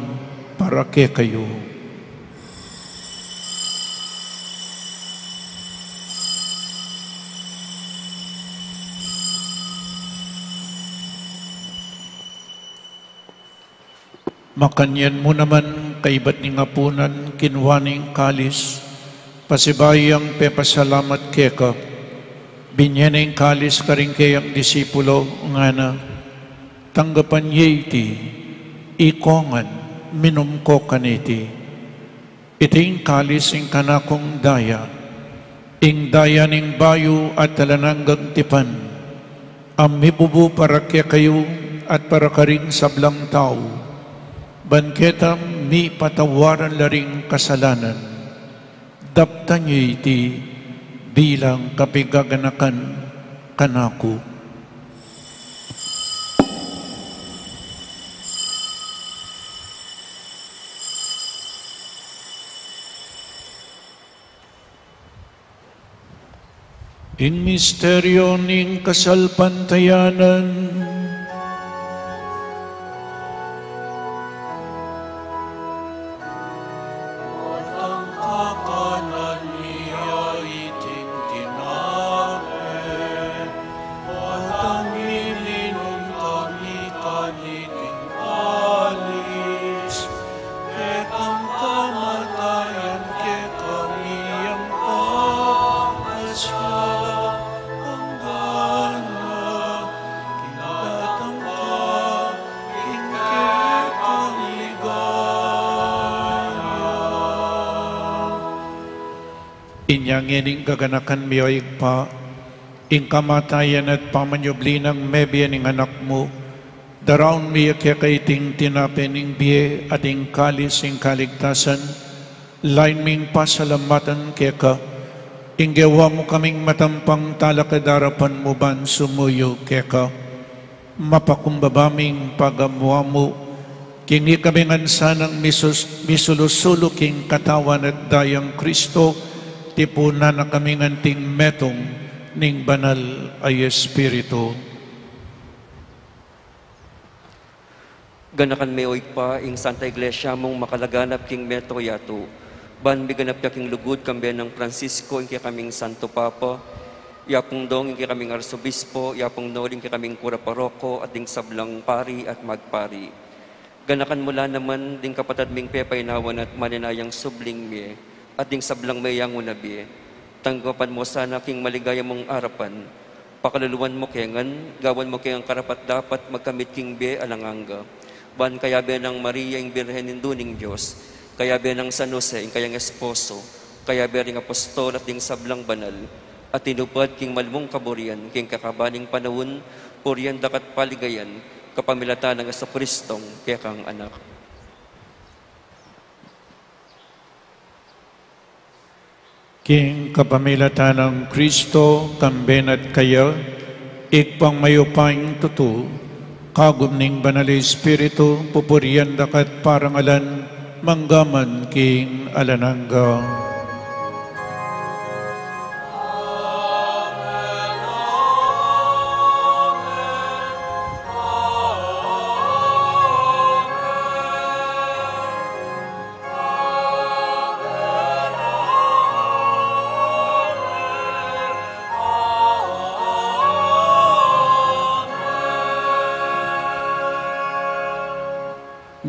para ke kayo. Makanyan mo naman kaibat ni ngapunan kinwaning kalis, pasibayang pepasalamat keka, binyaneng kalis karingke ang disipulo nga na, tanggapan yeti, ikongan, minum ko kaniti. Iting kalis ing kanakong daya, ing daya ning bayo at talananggang tipan, amibubu para kaya kayo at para karing sablang tao, Banketam mi patawaran laring kasalanan, daptan niyo iti bilang kapigaganakan kanako. In misteryo ning kasalpantayanan, ang kakanan niya iting tinahin, at ang ininom kami kaniting alis, at ang kamatayan ke kami ang pagkasya. Inyang ining gaganakan miyoig pa, ing kamatayan at pamanyubli ng mebya ning anak mo, daraon miya kaya kaiting tinapin ing biye at ing kalis ing kaligtasan, lain ming pasalamatan kaya ka, ing gawa mo kaming matampang talakadarapan mo ban sumuyo kaya ka, mapakumbabaming pagamuha mo, king kaming ansanang misulusulo king katawan at dayang Kristo, tipunan na kaming anting metong ning banal ay Espiritu. Ganakan may oig pa, ing Santa Iglesia mong makalaganap king meto yato. Ban biganap ka king lugod kambiyan ng Francisco, ing kaming Santo Papa, yapong dong ing kaming Arsobispo, yapong noling kaming Kura Paroko, at ding sablang pari at magpari. Ganakan mula naman ding kapatad ming pepaynawan at maninayang subling miye, at ding sablang mayang unabi, tanggapan mo sana king maligaya mong arapan, pakaluluan mo kengan, gawan mo kayang karapat dapat magkamit king be alanganga, ban kaya be ng Maria ing Birhen induning Diyos, kaya be ng San Jose ing kayang esposo, kaya be ring apostol at ding sablang banal, at tinupad king malmong kaburian, king kakabaning panahon, purian dakat paligayan, kapamilata ng Jesucristong kaya kang anak. King kapamilatan ng Kristo, kamben at kaya, ikpang mayupang tutu, kagumning banal Espiritu, pupurian dakat parangalan, manggaman king alanangga.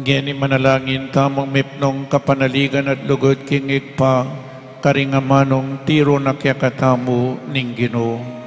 Geni manalangin tamang mipnong kapanaligan at lugod king igpa, karingamanong tiro na kyakatamu ning Ginoo.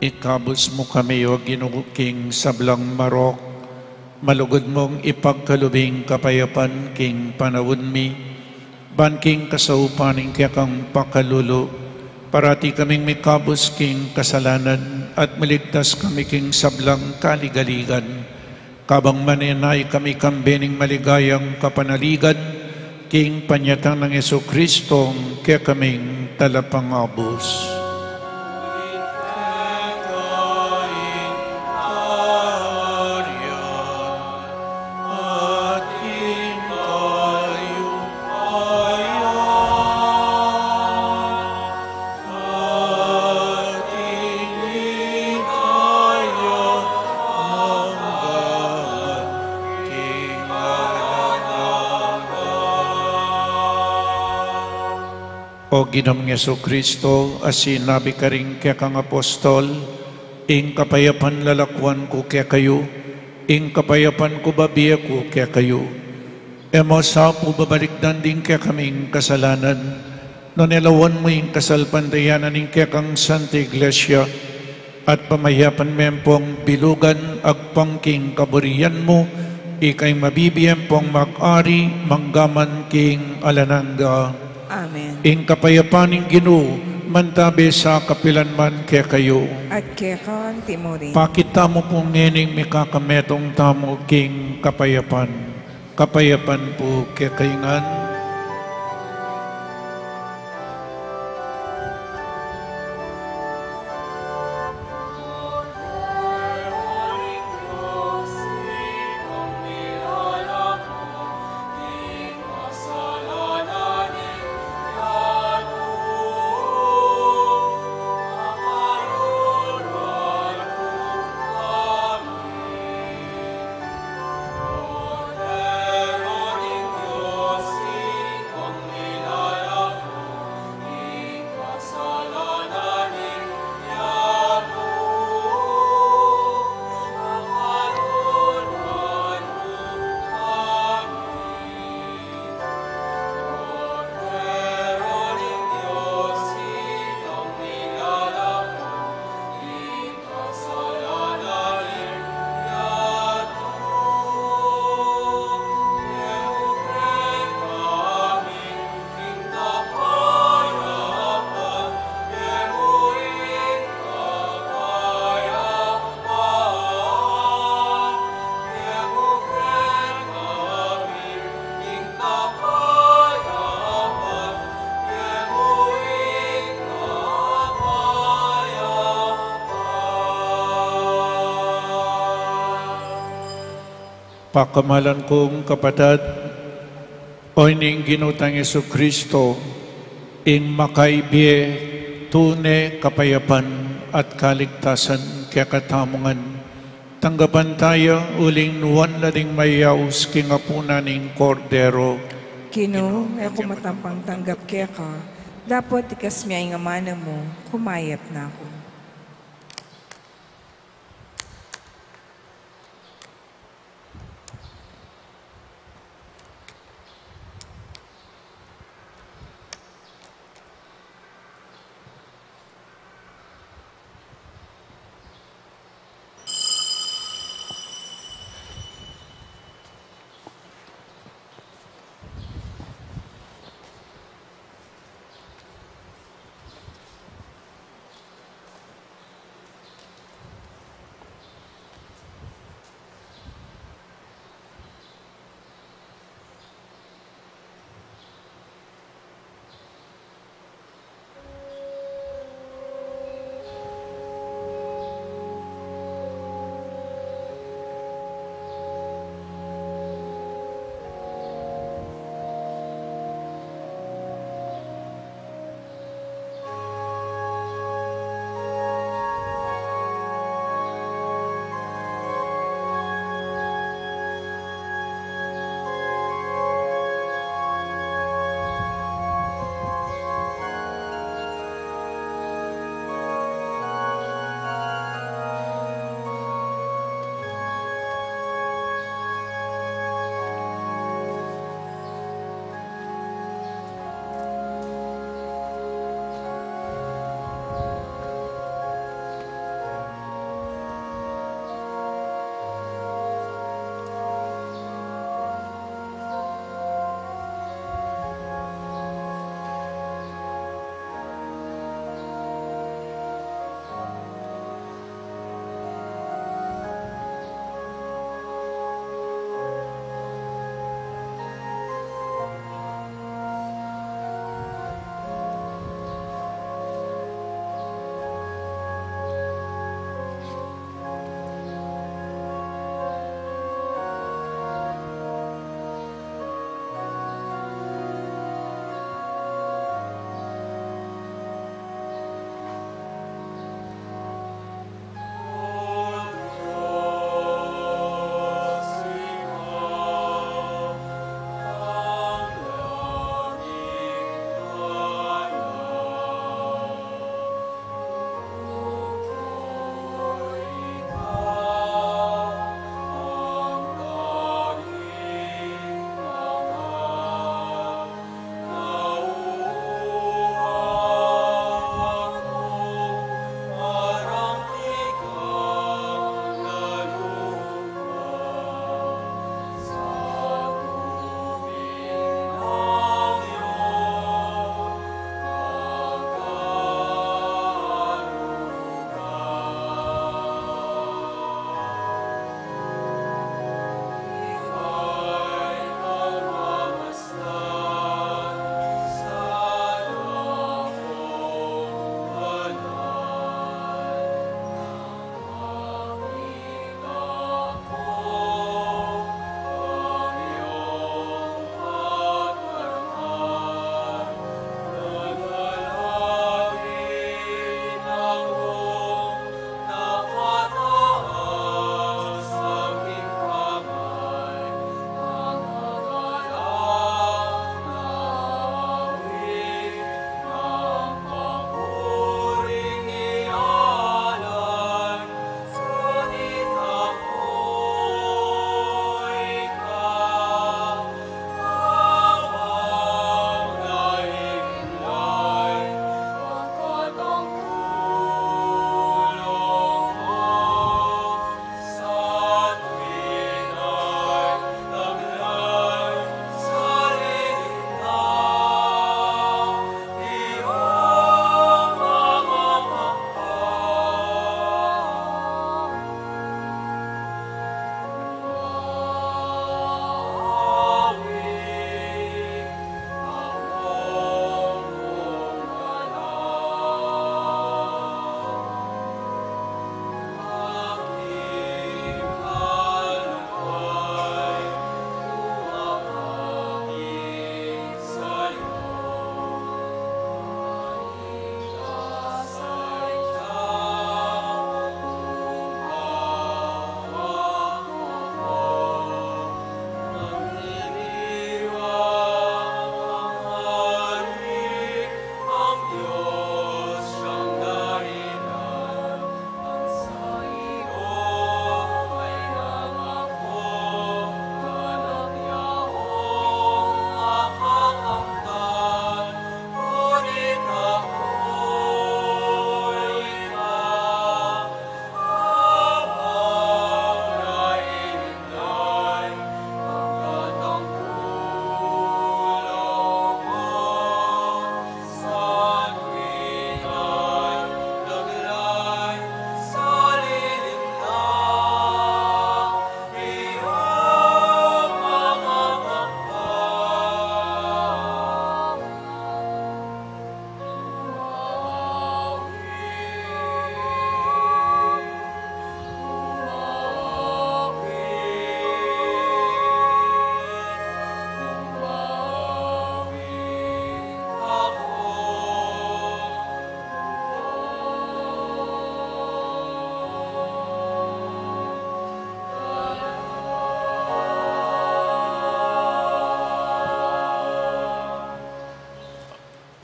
Ikabos mo kami o ginuking sablang marok, malugod mong ipagkalubing kapayapan king panawon mi, ban king kasaupaning kaya kang pakalulo, parati kaming mikabos king kasalanan, at maligtas kami king sablang kaligaligan. Kabang maninay kami kambening maligayang kapanaligan, king panyatang ng Jesucristong kaya kaming talapangabos. O Ginoong Jesucristo, as sinabi ka rin kaya kang apostol, ing kapayapan lalakwan ko kaya kayo, ing kapayapan ko babiya ko kaya kayo. Emo sa po babalikdan din kaya kaming kasalanan, no nilawan mo ing kasalpandayanan ing kaya kang Santa Iglesia, at pamayapan mempong bilugan agpangking kaburian mo, ikay mabibiyem pong mag-ari manggaman king alananda. Amen. Ing kapayapaning Ginoo, mantabi sa kapilanman kaya kayo. At kaya ka ang timurin. Pakita mo pong nening mikakametong tamo king kapayapan. Kapayapan po kaya kaingan. Pakamalan kong kapatid, o ining ginutang Jesucristo, ing makaibie, tune, kapayapan, at kaligtasan kaya katamungan. Tanggapan tayo uling nuwan lading mayaus kingapunan ning kordero. Ginoo, ako matampang tanggap kaya ka. Dapat ikas miya ang amana mo, kumayat na ako.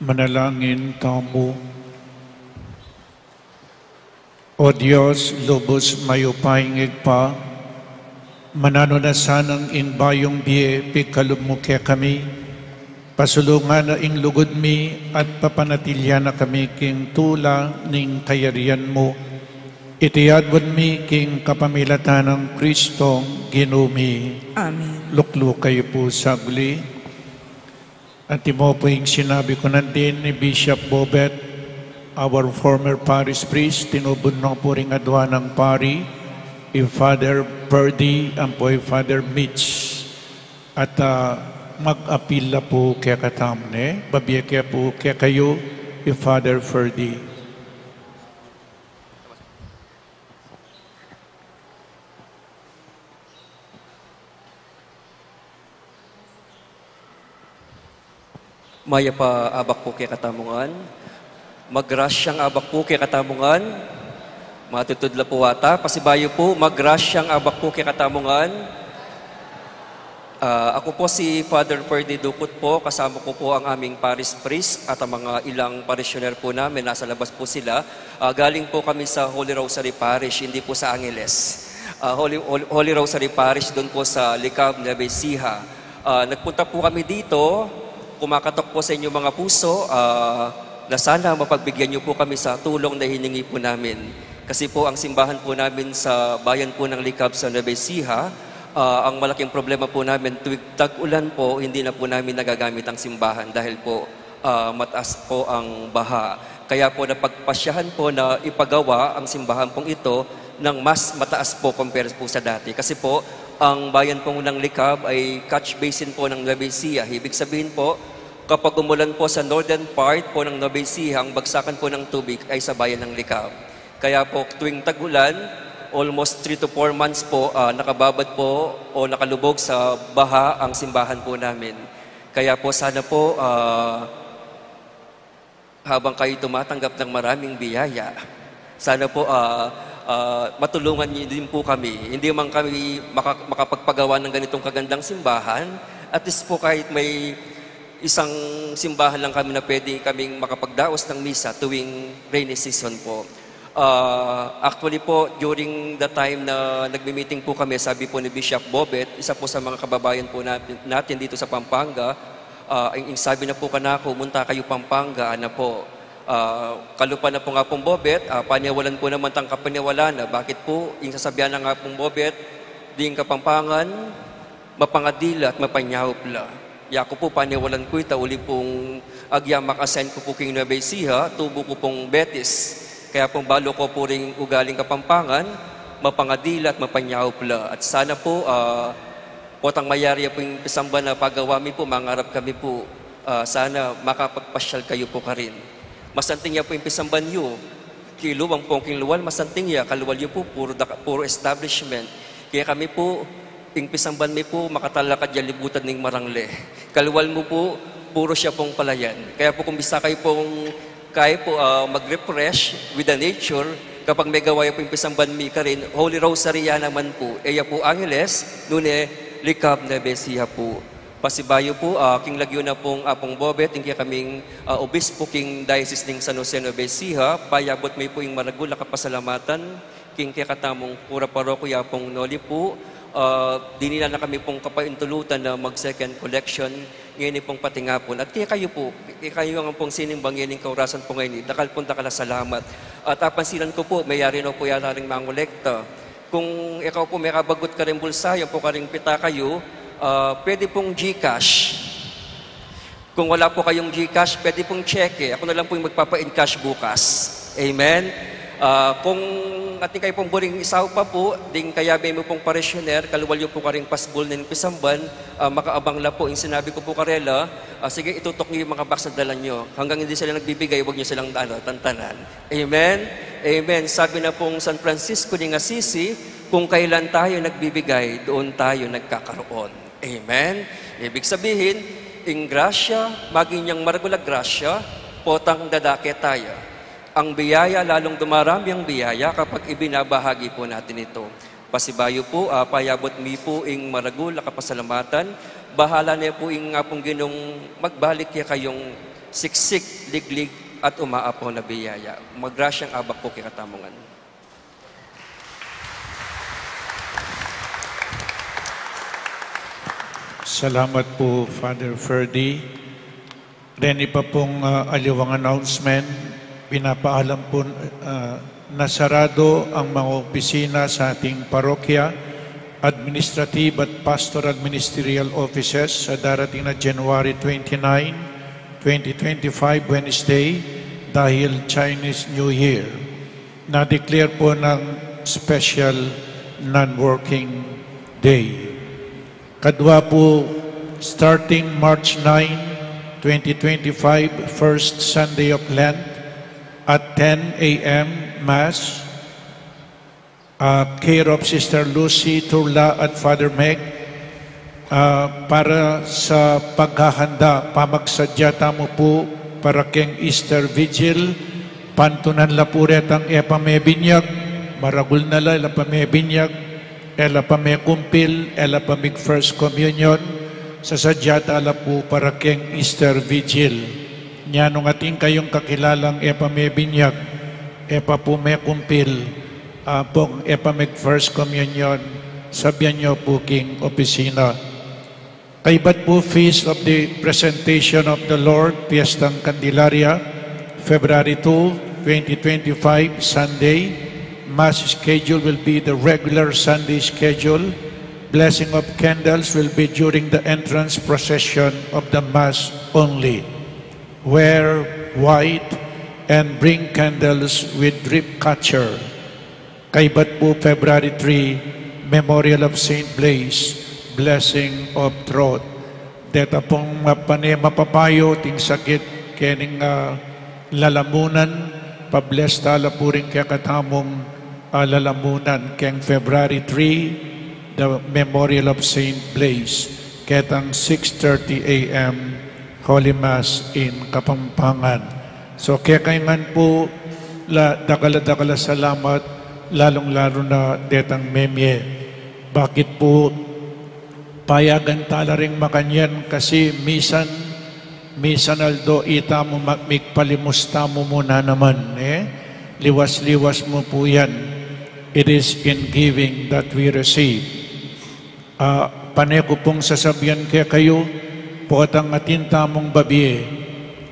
Manalangin tamo. O Diyos, lubos mayupayngig pa, manano na sanang inbayong biye, pikalub mo kaya kami, pasulungan na ing lugod mi, at papanatilya na kami king tula ning kayarian mo, itiyadwan mi king kapamilatan ng Kristong ginumi. Amen. Luklo kayo po sagli. At mo po yung sinabi ko na din ni Bishop Bobet, our former parish priest, tinubod na po rin adwa ng pari, Father Purdy, ang po Father Mitch. At mag-apila po kaya katamne, babiya kaya po kaya kayo, Father Purdy. Maya pa abak po kaya katamungan. Magrasyang abak po kay katamungan. Matutudla po ata. Pasibayo po, magrasyang abak po kay katamungan. Ako po si Father Ferdy Ducot po. Kasama ko po ang aming parish priest at ang mga ilang parishioner po namin. Nasa labas po sila. Galing po kami sa Holy Rosary Parish, hindi po sa Angeles. Holy Rosary Parish, doon po sa Licab, Nueva Ecija. Nagpunta po kami dito. Kumakatok po sa inyo mga puso. Na sana mapagbigyan niyo po kami sa tulong na hiningi po namin. Kasi po ang simbahan po namin sa bayan po ng Licab sa Nueva Ecija, ang malaking problema po namin, tuwing tag-ulan po, hindi na po namin nagagamit ang simbahan dahil po mataas po ang baha. Kaya po napagpasyahan po na ipagawa ang simbahan pong ito ng mas mataas po compare po sa dati. Kasi po, ang bayan po ng Licab ay catch basin po ng Nueva Ecija. Ibig sabihin po, kapag umulan po sa northern part po ng Nueva Ecija, ang bagsakan po ng tubig ay sa bayan ng Licab. Kaya po tuwing tag-ulan, almost 3 to 4 months po, nakababad po o nakalubog sa baha ang simbahan po namin. Kaya po sana po, habang kayo tumatanggap ng maraming biyaya, sana po matulungan niyo din po kami. Hindi man kami makapagpagawa ng ganitong kagandang simbahan, at least po kahit may isang simbahan lang kami na pwede kaming makapagdaos ng misa tuwing rainy season po. Actually po, during the time na nagmi-meeting po kami, sabi po ni Bishop Bobet, isa po sa mga kababayan po natin dito sa Pampanga, sabi na po kanako, munta kayo Pampanga, na po, kalupa na po nga pong Bobet, panyawalan po naman tang kapaniwala na, bakit po, yung sasabihan na nga pong Bobet, ding Kapampangan, mapangadila at mapanyahupla. Yako po, paniwalan ko ita, uli pong agya makasen ko po king Nueva Ecija, tubo ko pong Betis. Kaya pong balo ko po rin ugaling Kapampangan, mapangadila at mapanyahupla. At sana po, potang mayari po yung pisamba na pagawami po, mangarap kami po, sana makapagpasyal kayo po ka rin. Masanting ya po yung pisamban nyo, kiluwang pong kiluwal, masanting ya, kaluwal nyo po, puro establishment. Kaya kami po, ing pisamban mi po, makatalakad yan libutan ng marangle. Kaluwal mo po, puro siya pong palayan. Kaya po kung bisa kayo pong kaya po mag-refresh with the nature, kapag may gawain po yung pisamban mi ka rin, Holy Rosary yan naman po. Eya po Angeles, nune, Licab, Nueva Ecija po. Pasibayo po, king lagyo na pong apong Bobet, hindi kaming obispo king Diocese ng San Jose, Nueva Ecija, payabot may po yung maragula kapasalamatan, king kaya katamong pura paroko yapong noli po, dinila na kami pong kapaintulutan na mag-second collection ngayon pong patingapon. At kaya kayo po, kayo ang pong sinimbang ngayon kaurasan po ngayon. Dakal po dakala salamat. At apansilan ko po, mayari na po yata rin mangolekta. Kung ikaw po may kabagot ka rin bulsa, yung po ka rin pita kayo, pwede pong GCash. Kung wala po kayong GCash, pwede pong cheque. Ako na lang po yung magpapa-encash bukas. Amen? Kung ating kayo pong buring isaw pa po, ding kaya may mo pong parishioner, kaluwal yung po karing pasbol ng pisamban, makaabang la po. Yung sinabi ko po karela, sige itutok niyo yung mga box na dala nyo. Hanggang hindi sila nagbibigay, huwag nyo silang tantanan. Amen? Amen. Sabi na pong San Francisco ng Assisi, kung kailan tayo nagbibigay, doon tayo nagkakaroon. Amen? Ibig sabihin, ing grasya, maging niyang margulag grasya, potang dadake tayo. Ang biyaya, lalong dumarami ang biyaya kapag ibinabahagi po natin ito. Pasibayo po, payabot mi po ing maragul, kapasalamatan. Bahala na po ing nga pong ginong magbalik ya kayong siksik, liglig, at umaapaw na biyaya. Magrasyang abak po kay katamungan. Salamat po, Father Ferdy. Reni pa pong aliwang announcement. Pinapaalam po nasarado ang mga opisina sa ating parokya, administrative at pastoral ministerial offices sa darating na January 29, 2025, Wednesday, dahil Chinese New Year. Na-declare po ng special non-working day. Kadwa po, starting March 9, 2025, first Sunday of Lent, at 10 a.m. Mass, care of Sister Lucy Turla at Father Meg, para sa paghahanda, pamagsadya tamo po para keng Easter Vigil, pantunan la puret ang epamebinyag, maragul na la epamebinyag, ela pamekumpil, ela pamig First Communion, sa sadyata ala po para keng Easter Vigil. Nyanong ating kayong kakilalang epamebinyag, epapumekumpil, pong epamig First Communion, sabyan nyo po king opisina. Kaibat po Feast of the Presentation of the Lord, Fiestang Candelaria, February 2, 2025, Sunday. Mass schedule will be the regular Sunday schedule. Blessing of candles will be during the entrance procession of the Mass only. Wear white and bring candles with drip catcher. Kaibat po February 3, Memorial of Saint Blaise, Blessing of Throat. Deta pong mapapayo ting sakit kening lalamunan, pabless tala po rin kaya katamong lalamunan keng February 3, the Memorial of Saint Blaise, ketang 6:30 a.m. Holy Mass in Kapampangan. So kaya kaingan po dakala salamat, lalong-lalo na detang memye. Bakit po payagan tala ring makanyan kasi misan aldo ita mo magpalimusta mo muna naman liwas-liwas mo po yan. It is in giving that we receive. Panay ko pong sasabihan kaya kayo potang atinta mong babie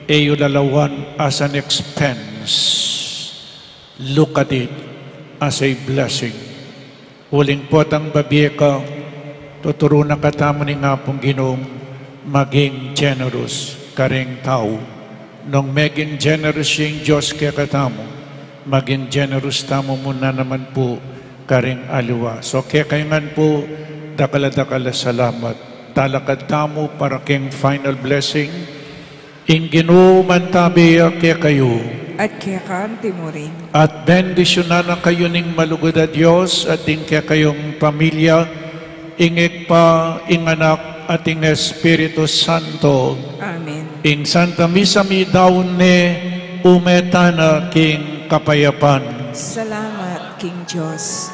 eyo lalawan as an expense. Look at it as a blessing. Uling potang babie ka, tuturo na katamo ni nga pong Ginoong maging generous karing tao. Nung maging generous yung Diyos kaya katamo, maging generous tamo muna naman po karing aliwa. So kaya kayangan po, dakala salamat. Talakad tamo para king final blessing. Inginu mantabi kaya kayo. At kaya kaanti mo rin. At bendisyonan na kayo ning malugod at Diyos at din kaya kayong pamilya, ingik pa, inganak at ing Espiritu Santo. Amen. In Santa Misa mi daun ne umetana king kapayapan. Salamat, King Diyos.